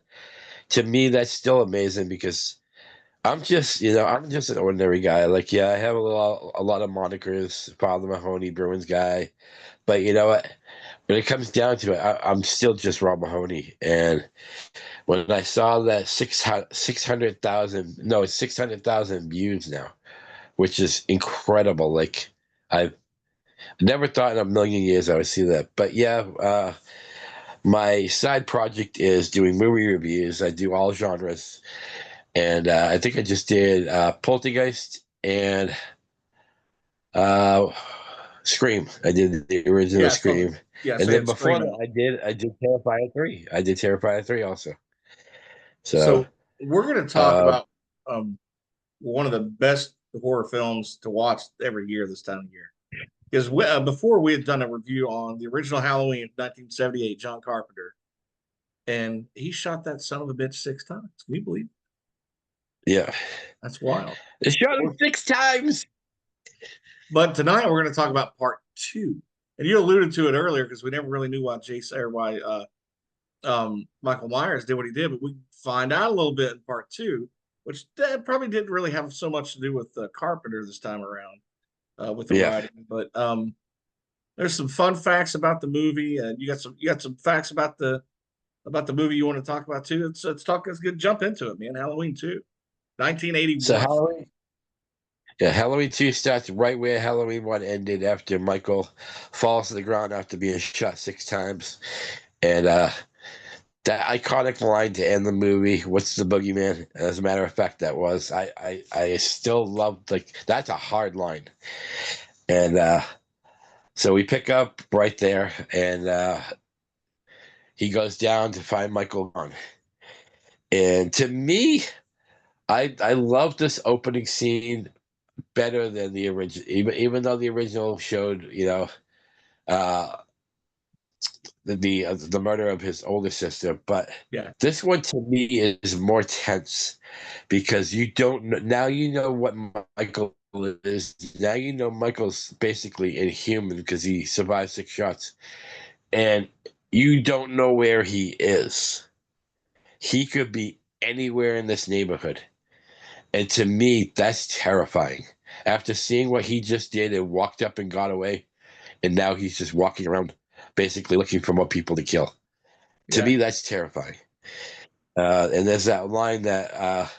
to me, that's still amazing because I'm just an ordinary guy. Like, yeah, I have a lot of monikers, Father Mahoney, Bruins guy, but you know what? When it comes down to it, I'm still just Rob Mahoney. And when I saw that 600,000, no, it's 600,000 views now, which is incredible. Like, I've never thought in a million years I would see that. But yeah, my side project is doing movie reviews. I do all genres. And I think I just did Poltergeist and uh, Scream. I did the original
Yeah, I saw that.
Scream,
Yeah,
and
so you
then
had
before
Scream
that,
on.
I did Terrifier 3. I did Terrifier 3 also. So
So we're going to talk
uh,
about um, one of the best horror films to watch every year this time of year. Because before we had done a review on the original Halloween of 1978, John Carpenter, and he shot that son of a bitch 6 times. Can you believe it?
yeah,
That's wild.
they shot him 6 times.
But tonight we're going to talk about part two. And you alluded to it earlier because we never really knew why Jason or why Michael Myers did what he did, but we find out a little bit in part two, which that probably didn't really have so much to do with Carpenter this time around with the
Yeah.
writing. But there's some fun facts about the movie, and you got some facts about the movie you want to talk about too. Let's get jump into it, man. Halloween 2,
So
1981.
Halloween, yeah, Halloween 2 starts right where Halloween 1 ended after Michael falls to the ground after being shot 6 times, and that iconic line to end the movie, "What's the boogeyman?" As a matter of fact, that was I still love, like, that's a hard line, and so we pick up right there, and he goes down to find Michael gone. And to me, I love this opening scene better than the original, even though the original showed uh, the murder of his older sister, but
Yeah,
this one to me is more tense because you don't know, now you know what Michael is. Now you know Michael's basically inhuman because he survived 6 shots, and you don't know where he is. He could be anywhere in this neighborhood, and to me, that's terrifying. After seeing what he just did and walked up and got away, and now he's just walking around, basically looking for more people to kill. To
yeah,
me, that's terrifying. And there's that line that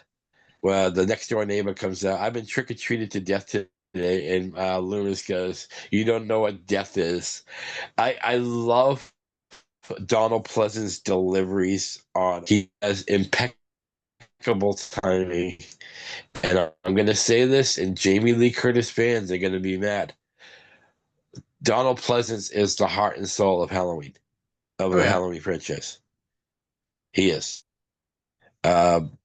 where the next door neighbor comes out. I've been trick or treated to death today, and Loomis goes, "You don't know what death is." I love Donald Pleasant's deliveries on. He has impeccable timing, and I'm going to say this, and Jamie Lee Curtis fans are going to be mad. Donald Pleasance is the heart and soul of Halloween. of
Oh
the
yeah.
Halloween franchise. He is. Um,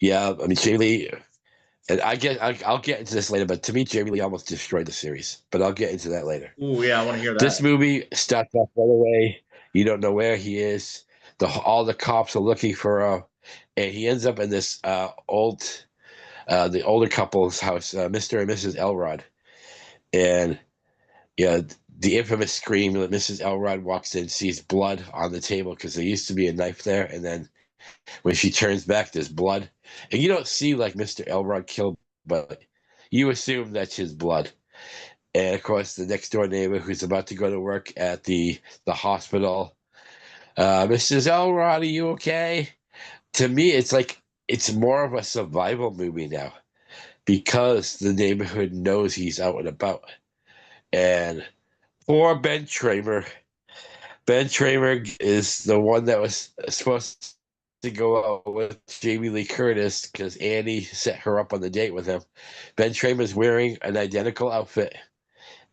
yeah, I mean, Jamie Lee, and I'll get into this later, but to me, Jamie Lee almost destroyed the series. But I'll get into that later.
Oh yeah, I want to hear
This
that.
movie starts off right away. You don't know where he is. All the cops are looking for him, and he ends up in this the older couple's house, Mr. and Mrs. Elrod, and yeah, the infamous scream that Mrs. Elrod walks in, sees blood on the table because there used to be a knife there, and then when she turns back, there's blood, and you don't see like Mr. Elrod killed, but you assume that's his blood. And of course, the next door neighbor who's about to go to work at the hospital, Mrs. Elrod, are you okay? To me, it's like it's more of a survival movie now because the neighborhood knows he's out and about. And poor Ben Tramer. Ben Tramer is the one that was supposed to go out with Jamie Lee Curtis because Annie set her up on the date with him. Ben Tramer's wearing an identical outfit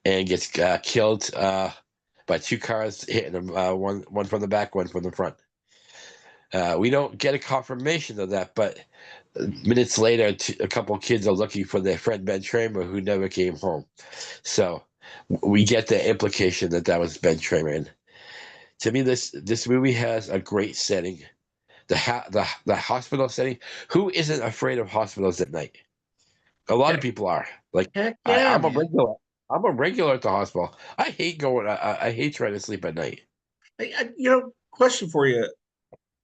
and gets killed by two cars hitting him, one from the back, one from the front. We don't get a confirmation of that, but minutes later, a couple of kids are looking for their friend Ben Tramer who never came home. So we get the implication that that was Ben Tramer. And to me, this movie has a great setting. The hospital setting. Who isn't afraid of hospitals at night? A lot of
Heck,
people are. Like
heck yeah,
I'm a
man.
regular. I'm a regular at the hospital. I hate going. I hate trying to sleep at night.
Question for you.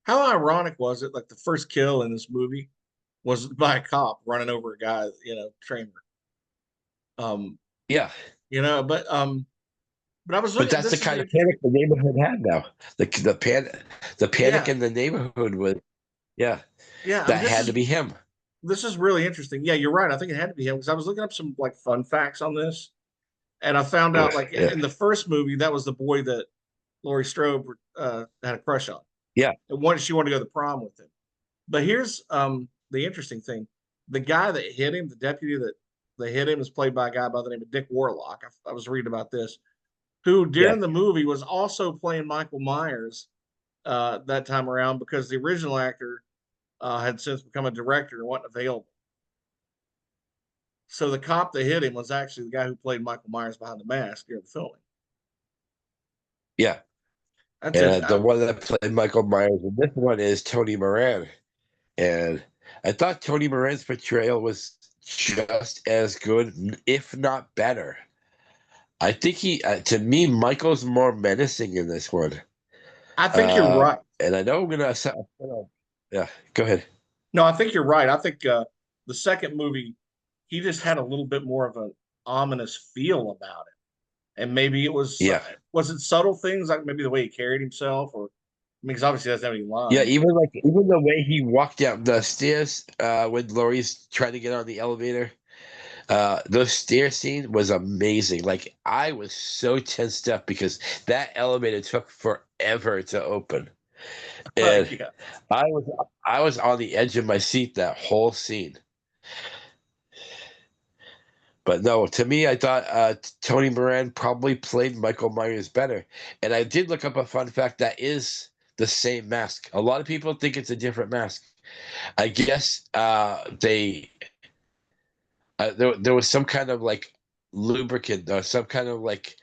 How ironic was it? Like the first kill in this movie was by a cop running over a guy, Tramer. Um,
Yeah,
but I was
but
looking.
that's the
This is
kind
the
of panic
interesting.
the neighborhood had now. The panic
Yeah,
in the neighborhood was yeah.
yeah.
That had to be him.
This is really interesting. Yeah, you're right. I think it had to be him because I was looking up some like fun facts on this, and I found out like
Yeah,
in the first movie that was the boy that Laurie Strode had a crush on,
yeah,
and she wanted to go to the prom with him. But here's the interesting thing: the guy that hit him, the deputy that hit him, is played by a guy by the name of Dick Warlock. I was reading about this, who
yeah,
during the movie was also playing Michael Myers that time around because the original actor had since become a director and wasn't available. So the cop that hit him was actually the guy who played Michael Myers behind the mask during the filming.
yeah.
That's
And the
interesting.
one that played Michael Myers in this one is Tony Moran. And I thought Tony Moran's portrayal was just as good, if not better. I think to me, Michael's more menacing in this one.
I think you're right.
And I know yeah, go ahead.
No, I think you're right. I think the second movie, he just had a little bit more of an ominous feel about it, and maybe it
Yeah.
was it subtle things like maybe the way he carried himself, or I mean, because obviously he doesn't have any
Yeah,
lines.
even the way he walked down the stairs when Laurie's trying to get on the elevator, the stair scene was amazing. Like I was so tensed up because that elevator took forever to open, and
Yeah,
I was I was on the edge of my seat that whole scene. But no, to me, I thought Tony Moran probably played Michael Myers better. And I did look up a fun fact that is the same mask. A lot of people think it's a different mask. I guess there was some kind of like lubricant or some kind of like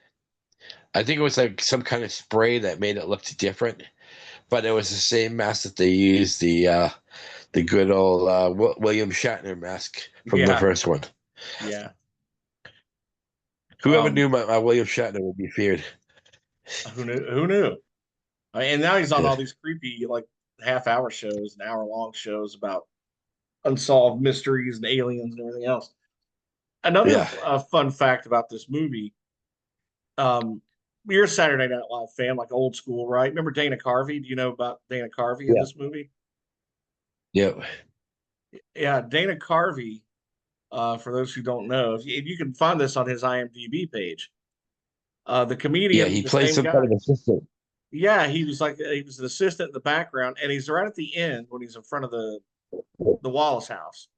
I think it was like some kind of spray that made it look different. But it was the same mask that they used the good old William Shatner mask from the
yeah,
first one.
yeah.
Whoever
Um,
knew my William Shatner would be feared.
who knew? Who knew? And now he's on
Yeah.
all these creepy like half-hour shows and hour-long shows about unsolved mysteries and aliens and everything else. Another
Yeah.
fun fact about this movie, um, you're a Saturday Night Live fan, like old school, right? Remember Dana Carvey? Do you know about Dana Carvey in
Yeah.
this movie?
Yeah.
Yeah, Dana Carvey. For those who don't know, if you can find this on his IMDb page, the
Yeah.
comedian,
He
the
plays
same
some kind
guy.
of assistant.
Yeah, he was an assistant in the background, and he's right at the end when he's in front of the Wallace house,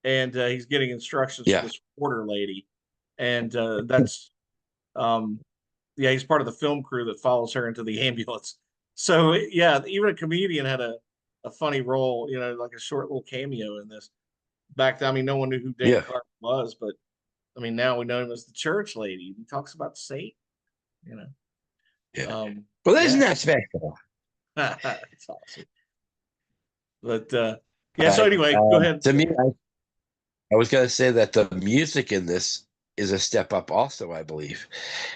and he's getting instructions from
Yeah.
this reporter lady, and that's um, Yeah, he's part of the film crew that follows her into the ambulance. So yeah, even a comedian had a funny role, like a short little cameo in this. Back then, I mean, no one knew who Dane
Yeah,
Carter was, but I mean, now we know him as the church lady. He talks about Satan, you know.
yeah.
Um,
Well, isn't
yeah,
that special?
it's awesome. But yeah,
All
so
right.
anyway, go ahead.
To me, I was going to say that the music in this is a step up, also, I believe.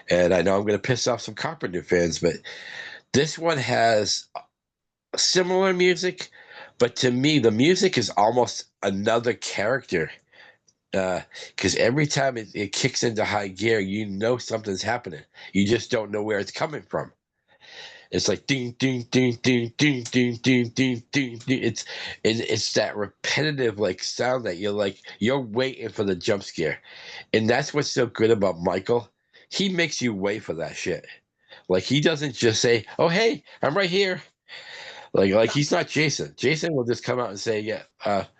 And I know I'm going to piss off some Carpenter fans, but this one has similar music, but to me, the music is almost another character. Because every time it kicks into high gear, you know something's happening. You just don't know where it's coming from. It's like ding, ding, ding, ding, ding, ding, ding, ding, ding, ding. It's that repetitive like sound that you're waiting for the jump scare, and that's what's so good about Michael. He makes you wait for that shit. Like he doesn't just say, "Oh hey, I'm right here." Like he's not Jason. Jason will just come out and say, "Yeah,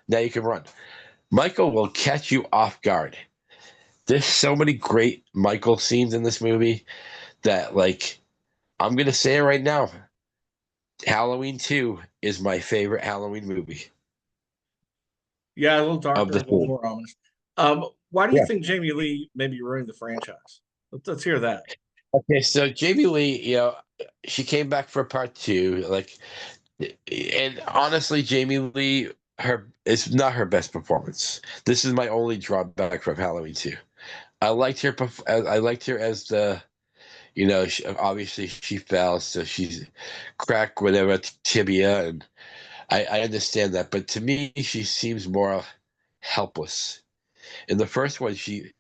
now you can run." Michael will catch you off guard. There's so many great Michael scenes in this movie that like I'm gonna say it right now. Halloween 2 is my favorite Halloween movie
Yeah, a little
of
darker,
the
a little
three.
more ominous. Why do you
Yeah.
think Jamie Lee maybe ruined the franchise? Let's hear that.
Okay, so Jamie Lee, she came back for part two. Like, and honestly, Jamie Lee, her it's not her best performance. This is my only drawback from Halloween 2. I liked her. I liked her as the, obviously she fell, so she's cracked whatever tibia, and I understand that. But to me, she seems more helpless. In the first one, she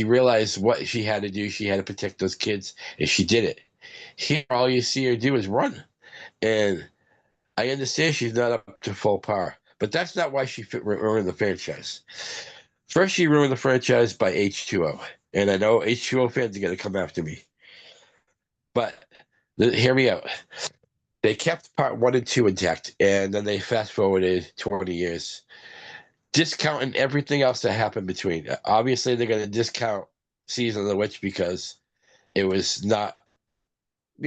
realized what she had to do. She had to protect those kids, and she did it. Here, all you see her do is run. And I understand she's not up to full power, but that's not why she ruined the franchise. First, she ruined the franchise by H2O. And I know H2O fans are going to come after me. But hear me out. They kept part one and two intact, and then they fast forwarded 20 years, discounting everything else that happened between. Obviously, they're going to discount Season of the Witch because it was not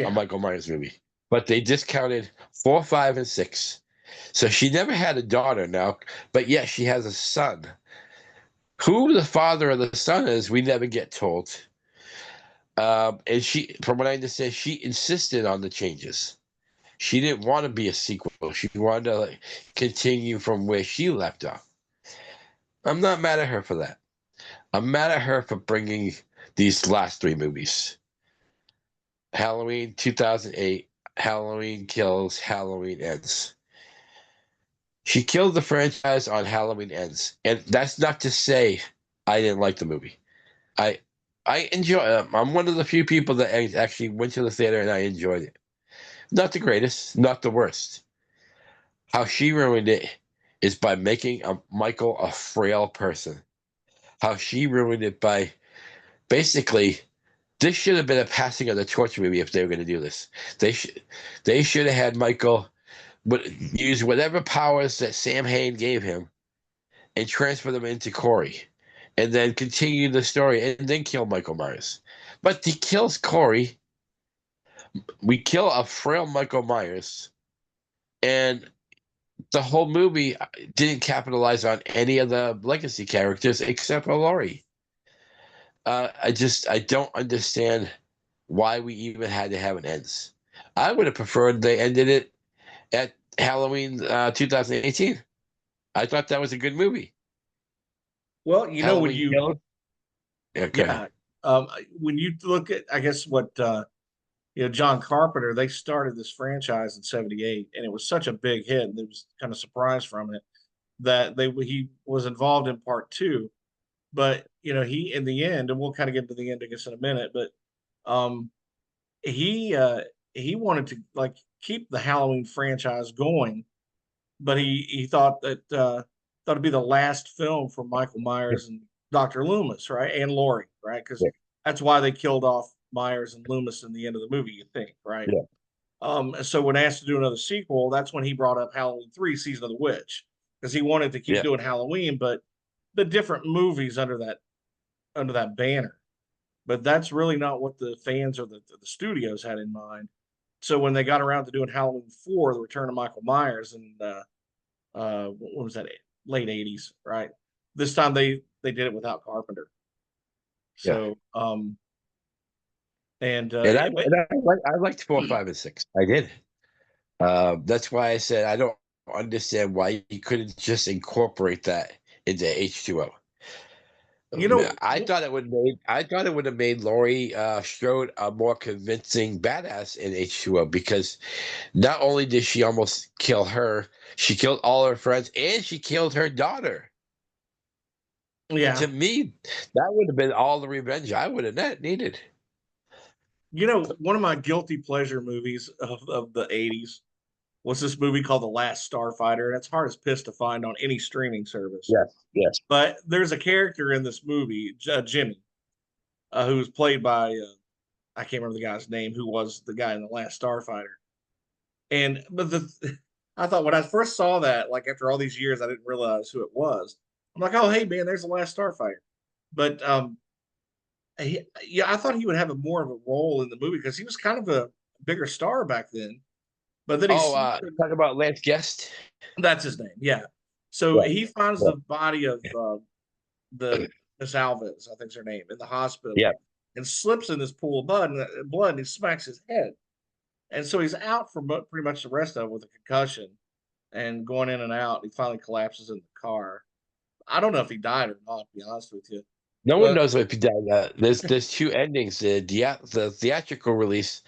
a
Yeah.
Michael Myers movie. But they discounted 4, 5, and 6. So she never had a daughter now, but yet she has a son. Who the father of the son is, we never get told. And she, from what I understand, she insisted on the changes. She didn't want to be a sequel. She wanted to continue from where she left off. I'm not mad at her for that. I'm mad at her for bringing these last three movies. Halloween 2008, Halloween Kills, Halloween Ends. She killed the franchise on Halloween Ends. And that's not to say I didn't like the movie. I I enjoy I'm one of the few people that actually went to the theater and I enjoyed it. Not the greatest, not the worst. How she ruined it is by making Michael a frail person. How she ruined it by basically this should have been a passing of the torch movie if they were going to do this. They should have had Michael use whatever powers that Sam Hain gave him and transfer them into Corey, and then continue the story and then kill Michael Myers. But he kills Corey. We kill a frail Michael Myers, and the whole movie didn't capitalize on any of the legacy characters except for Laurie. I don't understand why we even had to have an ends. I would have preferred they ended it at Halloween 2018. I thought that was a good movie.
Well, when
Halloween Kills. Yeah, go ahead.
yeah, when you look at, I guess what John Carpenter, they started this franchise in '78, and it was such a big hit, and they was kind of surprised from it that he was involved in part two. But he in the end, and we'll kind of get to the end, I guess, in a minute. But um, he uh, he wanted to like keep the Halloween franchise going, but he thought that it'd be the last film for Michael Myers and Dr. Loomis, right, and Laurie, right, because
Yeah,
that's why they killed off Myers and Loomis in the end of the movie, you think, right?
yeah,
So when asked to do another sequel, that's when he brought up Halloween 3, Season of the Witch, because he wanted to keep
yeah,
doing Halloween, but the different movies under that banner. but that's really not what the fans or the studios had in mind. So when they got around to doing Halloween 4, the Return of Michael Myers, and what was that, late 80s, right? This time they did it without Carpenter.
Yeah.
So and
And I liked 4, 5, and 6. I did. That's why I said I don't understand why you couldn't just incorporate that into H2O.
you know,
I thought it would have made Laurie Strode a more convincing badass in H2O, because not only did she almost kill her, she killed all her friends and she killed her daughter.
yeah,
To me, that would have been all the revenge I would have needed.
one of my guilty pleasure movies of the 80s was this movie called The Last Starfighter, and it's hard as piss to find on any streaming service.
Yes, yes.
But there's a character in this movie, Jimmy, who was played by I can't remember the guy's name, who was the guy in The Last Starfighter. And but the I thought when I first saw that, like after all these years, I didn't realize who it was. I'm like, oh hey man, there's The Last Starfighter. But yeah, I thought he would have a more of a role in the movie because he was kind of a bigger star back then. But then he
Oh,
slipped
talk about Lance Guest.
that's his name, yeah. So
Yeah,
he finds
yeah,
the body of the Miss Alves, I think's her name, in the hospital,
yeah.
and slips in this pool of blood, and he smacks his head, and so he's out for pretty much the rest of it with a concussion and going in and out. He finally collapses in the car. I don't know if he died or not, to be honest with you,
No one
but
knows what he did. There's two endings. The theatrical release,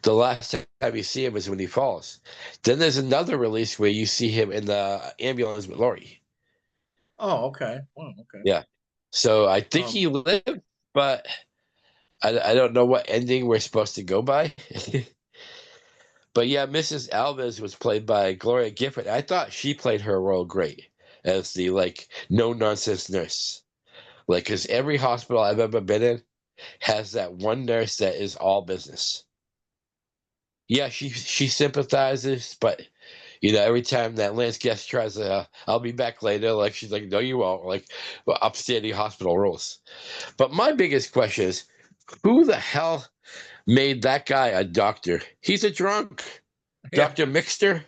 the last time you see him is when he falls. Then there's another release where you see him in the ambulance with Laurie.
oh, okay, well, okay.
Yeah. So I think
Um,
he lived, but I don't know what ending we're supposed to go by. But yeah, Mrs. Alves was played by Gloria Gifford. I thought she played her role great as the like no nonsense nurse. Like, because every hospital I've ever been in has that one nurse that is all business. Yeah, she sympathizes, but every time that Lance Guest tries to, I'll be back later, like she's like, no, you won't. Like, well, upstanding hospital rules. But my biggest question is, who the hell made that guy a doctor? He's a drunk.
yeah,
Dr. Mixter?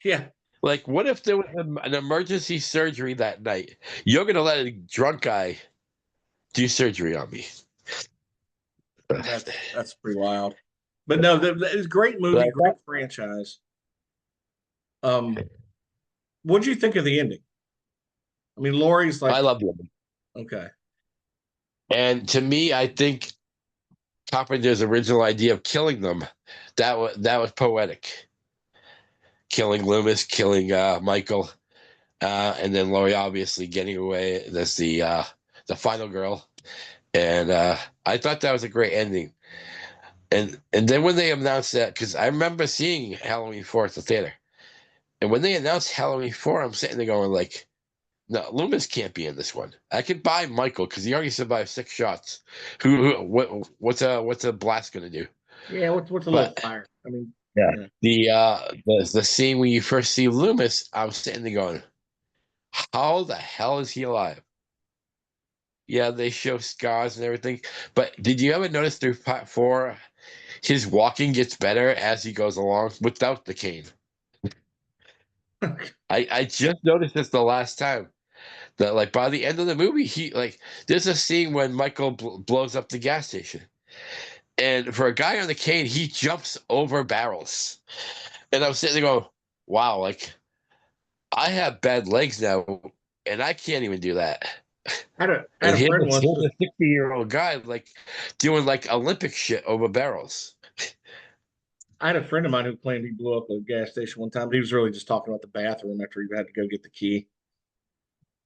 yeah,
Like, what if there was an emergency surgery that night? You're going to let a drunk guy do surgery on me.
that's pretty wild. But no, it's a great movie,
But
great franchise. What do you think of the ending? I mean, Laurie's
I
like,
love him.
okay,
And to me, I think Carpenter's original idea of killing them, that was poetic. Killing Loomis, killing Michael, and then Laurie obviously getting away. That's the final girl, and I thought that was a great ending. And then when they announced that, because I remember seeing Halloween 4 at the theater, and when they announced Halloween 4, I'm sitting there going like, no, Loomis can't be in this one. I could buy Michael because he already survived 6 shots. What's a blast gonna do?
yeah. What's a little
But
fire? I mean,
yeah,
yeah.
the scene when you first see Loomis, I was sitting there going, how the hell is he alive? Yeah, they show scars and everything, but did you ever notice through part 4, his walking gets better as he goes along without the cane? I just noticed this the last time. That like by the end of the movie, he like there's a scene when Michael blows up the gas station, and for a guy on the cane, he jumps over barrels, and I'm sitting there going, "Wow, like I have bad legs now, and I can't even do that."
I had
And
a
here's
friend once.
a 60-year-old guy like doing like Olympic shit over barrels.
I had a friend of mine who claimed he blew up a gas station one time, but he was really just talking about the bathroom after he had to go get the key.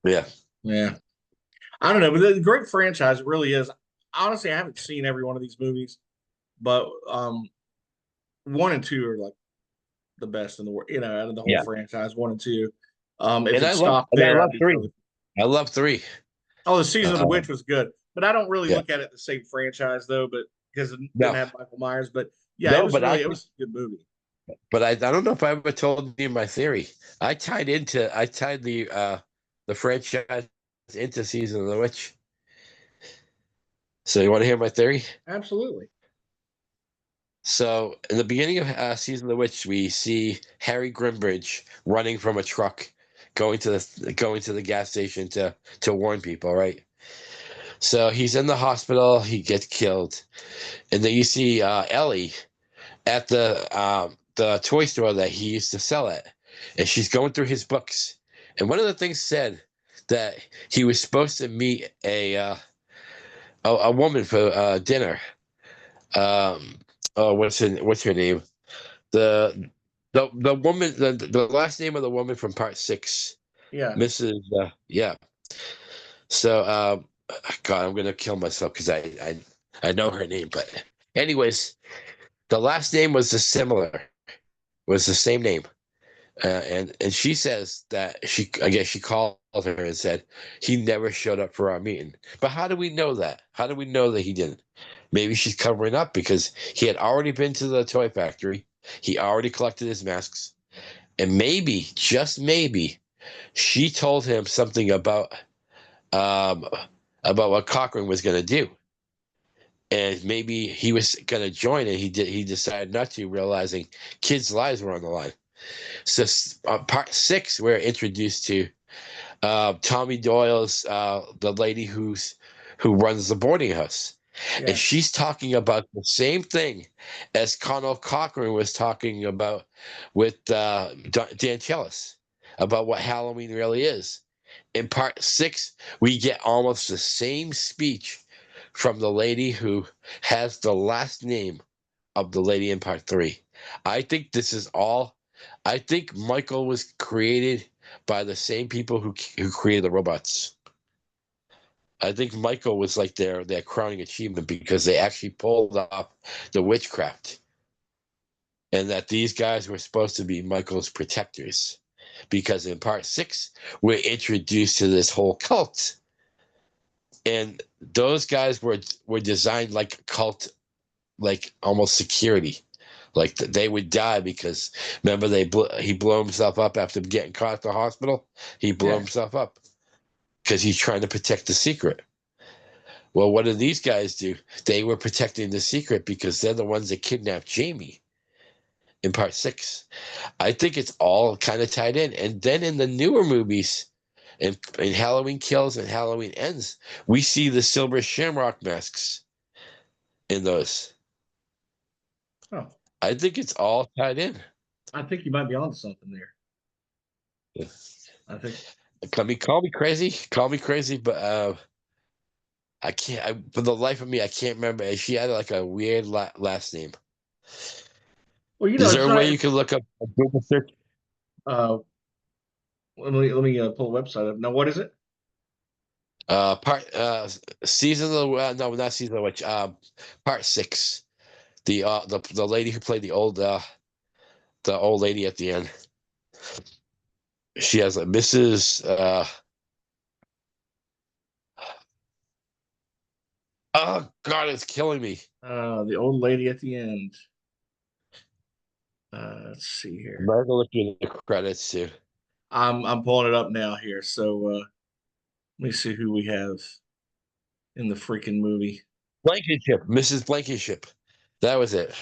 Yeah,
Yeah, I don't know, but the great franchise it really is. Honestly, I haven't seen every one of these movies, but one and two are like the best in the world. Out of the whole
yeah,
franchise, one and two. If
and
it stopped
I
there,
love
I'd be
three.
really.
I love three.
Oh, the season of
Uh,
the witch was good, but I don't really
yeah,
look at it the same franchise though, but because it didn't
no,
have Michael Myers. But yeah,
no, but
it was a good movie.
I don't know if I ever told you my theory. I tied the franchise into Season of the Witch. So you want to hear my theory?
Absolutely.
So in the beginning of season of the witch, we see Harry Grimbridge running from a truck, going to the gas station to warn people, right? So he's in the hospital, he gets killed, and then you see Ellie at the toy store that he used to sell at, and she's going through his books, and one of the things said that he was supposed to meet a woman for dinner. Um, oh, what's her name? The the woman the last name of the woman from part six,
Yeah.
Mrs. Yeah. So God, I'm gonna kill myself because I know her name, but anyways, the last name was the similar, was the same name, and she says that I guess she called her and said he never showed up for our meeting. But how do we know that? How do we know that he didn't? Maybe she's covering up because he had already been to the toy factory. He already collected his masks. And maybe, just maybe, she told him something um about what Cochrane was going to do, and maybe he was going to join, and he decided not to, realizing kids' lives were on the line. So part six, we're introduced to Tommy Doyle's the lady who runs the boarding house, and
Yeah.
she's talking about the same thing as Connell Cochran was talking about with Dan Chellis about what Halloween really is. In part six, we get almost the same speech from the lady who has the last name of the lady in part three. I think this is all. I think Michael was created by the same people who created the robots. I think Michael was like their crowning achievement because they actually pulled off the witchcraft, and that these guys were supposed to be Michael's protectors. Because in part six, we're introduced to this whole cult, and those guys were designed like a cult, like almost security. Like they would die because remember he blew himself up after getting caught at the hospital. He blew
Yeah.
himself up because he's trying to protect the secret. Well, what did these guys do? They were protecting the secret because they're the ones that kidnapped Jamie in part six. I think it's all kind of tied in. And then in the newer movies, in Halloween Kills and Halloween Ends, we see the silver shamrock masks in those.
Oh,
I think it's all tied in.
I think you might be onto something there. I think.
Call me crazy, but I can't. For the life of me, I can't remember. She had like a weird last name.
Well,
Is there
it's
a
not.
way you could look up a Google search?
Uh, let me pull the website up. Now, what is it?
Part season of the no, not season of which part six. The lady who played the old lady at the end. She has a Mrs. Oh God, it's killing me.
The old lady at the end. Let's see
I'm
here.
not gonna look through the credits too.
I'm pulling it up now here. So let me see who we have in the freaking movie.
Blankenship, Mrs. Blankenship. That was it.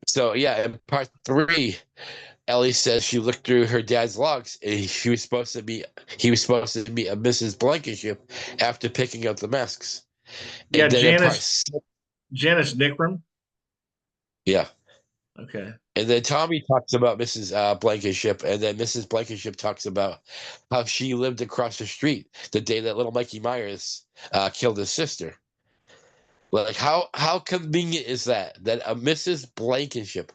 So yeah, in part three, Ellie says she looked through her dad's logs and he was supposed to be a Mrs. Blankenship after picking up the masks.
Yeah,
And then in part
Janice Nickram.
yeah.
Okay.
And then Tommy talks about Mrs. Blankenship, and then Mrs. Blankenship talks about how she lived across the street the day that little Mikey Myers killed his sister. Like how convenient is that? That a Mrs. Blankenship.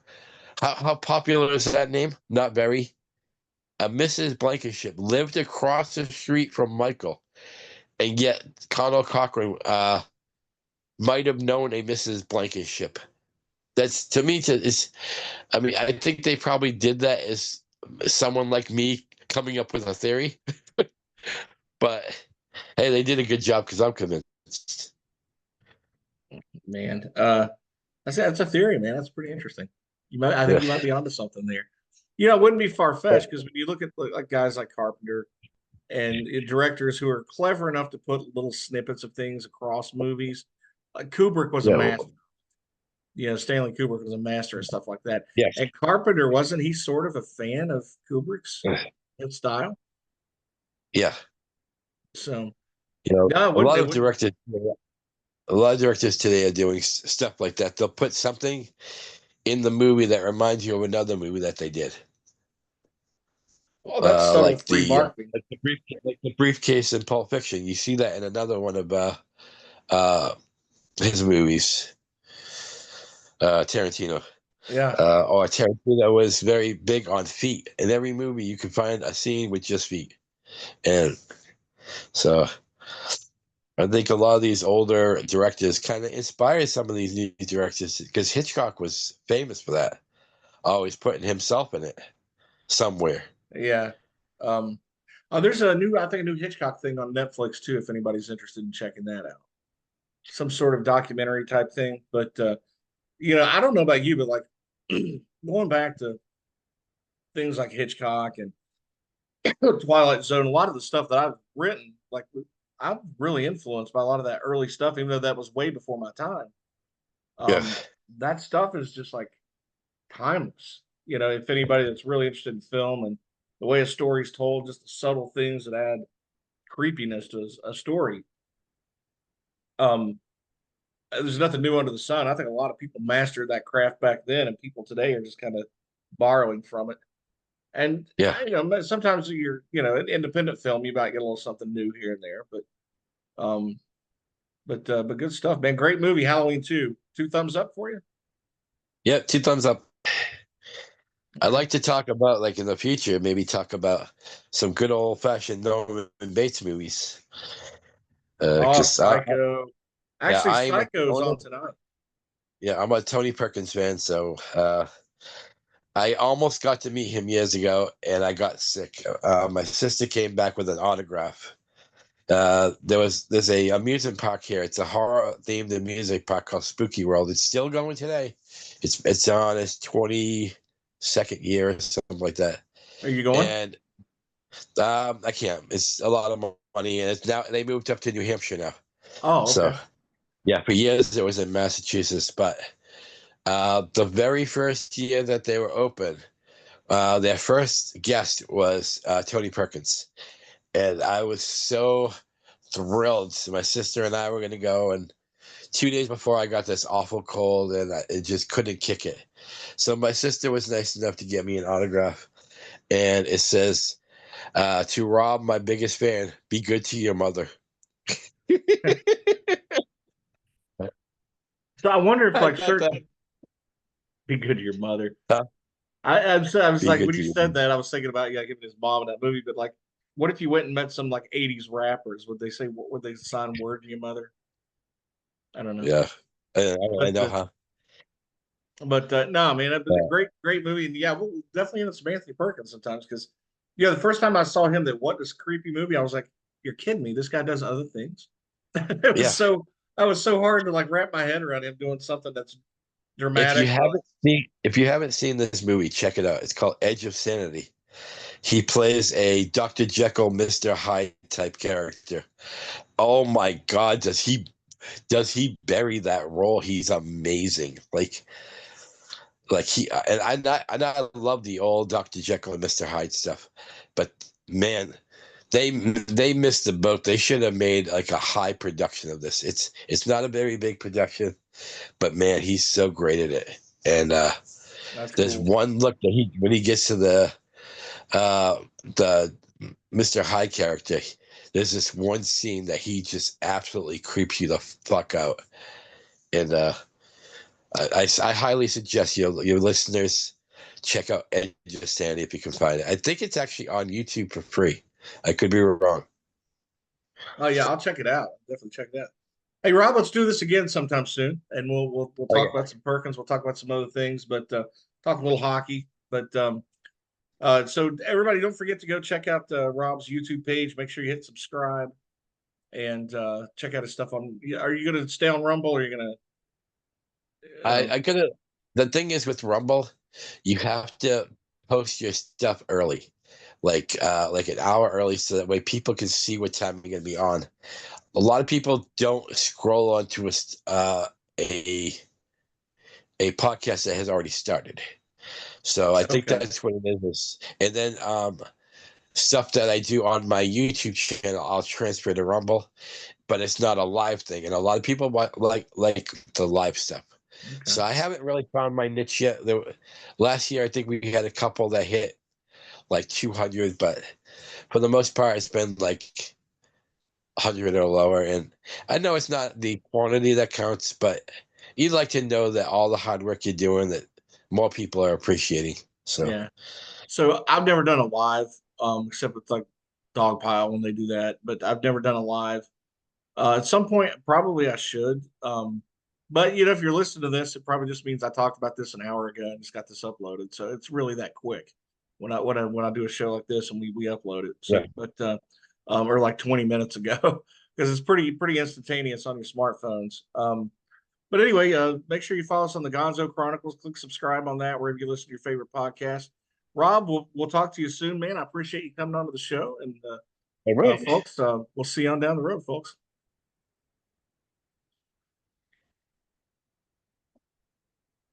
How popular is that name? Not very. A Mrs. Blankenship lived across the street from Michael, and yet Connell Cochran might have known a Mrs. Blankenship. That's to me to is. I mean, I think they probably did that as someone like me coming up with a theory, but hey, they did a good job because I'm convinced.
Man. That's a theory, man. That's pretty interesting. I think
Yeah.
you might be onto something there. It wouldn't be far fetched because when you look at like guys like Carpenter and directors who are clever enough to put little snippets of things across movies, Kubrick was a
Yeah.
master. You know, Stanley Kubrick was a master of stuff like that.
Yes.
And Carpenter, wasn't he sort of a fan of Kubrick's style?
Yeah.
So
You know,
no,
a lot
it
of
wouldn't.
directors, a lot of directors today are doing stuff like that. They'll put something in the movie that reminds you of another movie that they did.
Oh, that's subtle
Like
free marketing.
like the briefcase in Pulp Fiction. You see that in another one of uh, his movies, Tarantino.
Yeah,
Or Tarantino was very big on feet. In every movie, you can find a scene with just feet, and so I think a lot of these older directors kind of inspired some of these new directors because Hitchcock was famous for that, always putting himself in it somewhere.
yeah. Um, there's a new, I think, a new Hitchcock thing on Netflix too. If anybody's interested in checking that out, some sort of documentary type thing. But I don't know about you, but like going back to things like Hitchcock and Twilight Zone, a lot of the stuff that I've written, like I'm really influenced by a lot of that early stuff, even though that was way before my time.
Yeah,
Um, that stuff is just like timeless. You know, if anybody that's really interested in film and the way a story's told, just the subtle things that add creepiness to a story. Um, there's nothing new under the sun. I think a lot of people mastered that craft back then, and people today are just kind of borrowing from it. And
yeah,
sometimes an independent film, you might get a little something new here and there, um, but good stuff, man. Great movie, Halloween 2. Two thumbs up for you.
yeah. Two thumbs up. I'd
Okay.
like to talk about, like in the future, maybe talk about some good old fashioned Norman Bates movies.
Oh,
Because
Psycho.
yeah,
Actually, Psycho's on tonight.
I'm a Tony Perkins fan, so I almost got to meet him years ago, and I got sick. My sister came back with an autograph. There's a amusement park here. It's a horror themed amusement park called Spooky World. It's still going today. It's on its 22nd year or something like that.
Are you going?
And I can't. It's a lot of money, and it's now they moved up to New Hampshire now.
Oh,
So
okay.
yeah, for years it was in Massachusetts, but the very first year that they were open, their first guest was Tony Perkins, and I was so thrilled. So my sister and I were going to go, and 2 days before I got this awful cold, and it just couldn't kick it. So my sister was nice enough to get me an autograph, and it says, "To Rob, my biggest fan, be good to your mother."
So I wonder if
I
like
thought that,
certain be good to your mother.
huh?
I was
Be
like
good
when
to
you
your
said
mother.
that, I was thinking about giving his mom in that movie, but like, what if you went and met some like '80s rappers? Would they say would they sign "Word to Your Mother"? I don't know,
Yeah, I
but
know, huh?
no, man, but a
Uh,
great movie, and yeah, we'll definitely end up some Anthony Perkins sometimes because the first time I saw him, that what this creepy movie, I was like, you're kidding me, this guy does other things. It was
yeah.
so I was so hard to like wrap my head around him doing something that's
If you
dramatic or like,
haven't seen this movie, check it out. It's called Edge of Sanity. He plays a Dr. Jekyll, Mr. Hyde type character. Oh my God, does he bury that role? He's amazing. Like he and I love the old Dr. Jekyll and Mr. Hyde stuff, but man, they missed the boat. They should have made like a high production of this. It's not a very big production, but man, he's so great at it. And
that's
there's
cool.
one look that he when he gets to the Mr. Hyde character. There's this one scene that he just absolutely creeps you the fuck out, and I highly suggest your listeners check out Edge of Sanity if you can find it. I think it's actually on YouTube for free. I could be wrong.
Oh yeah, I'll check it out. Definitely check that. Hey Rob, let's do this again sometime soon, and we'll talk
Okay.
about some Perkins. We'll talk about some other things, but talk a little hockey. But so everybody, don't forget to go check out Rob's YouTube page. Make sure you hit subscribe and check out his stuff on. Are you going to stay on Rumble, or are you going to?
I gotta. The thing is with Rumble, you have to post your stuff early. like an hour early, so that way people can see what time you're gonna be on. A lot of people don't scroll onto a a podcast that has already started. So I think
Okay.
that's what it is. And then stuff that I do on my YouTube channel, I'll transfer to Rumble, but it's not a live thing. And a lot of people like the live stuff.
Okay.
So I haven't really found my niche yet. Last year, I think we had a couple that hit like 200, but for the most part, it's been like 100 or lower. And I know it's not the quantity that counts, but you'd like to know that all the hard work you're doing, that more people are appreciating. So,
Yeah. So I've never done a live, except with like Dogpile when they do that, but I've never done a live. At some point, probably I should. But if you're listening to this, it probably just means I talked about this an hour ago and just got this uploaded. So it's really that quick when I do a show like this and we upload it.
yeah.
So, but or like 20 minutes ago, because it's pretty instantaneous on your smartphones. But anyway, make sure you follow us on the Gonzo Chronicles. Click subscribe on that wherever you listen to your favorite podcast. Rob, we'll talk to you soon, man. I appreciate you coming on to the show, and
All right.
folks, we'll see you on down the road, folks.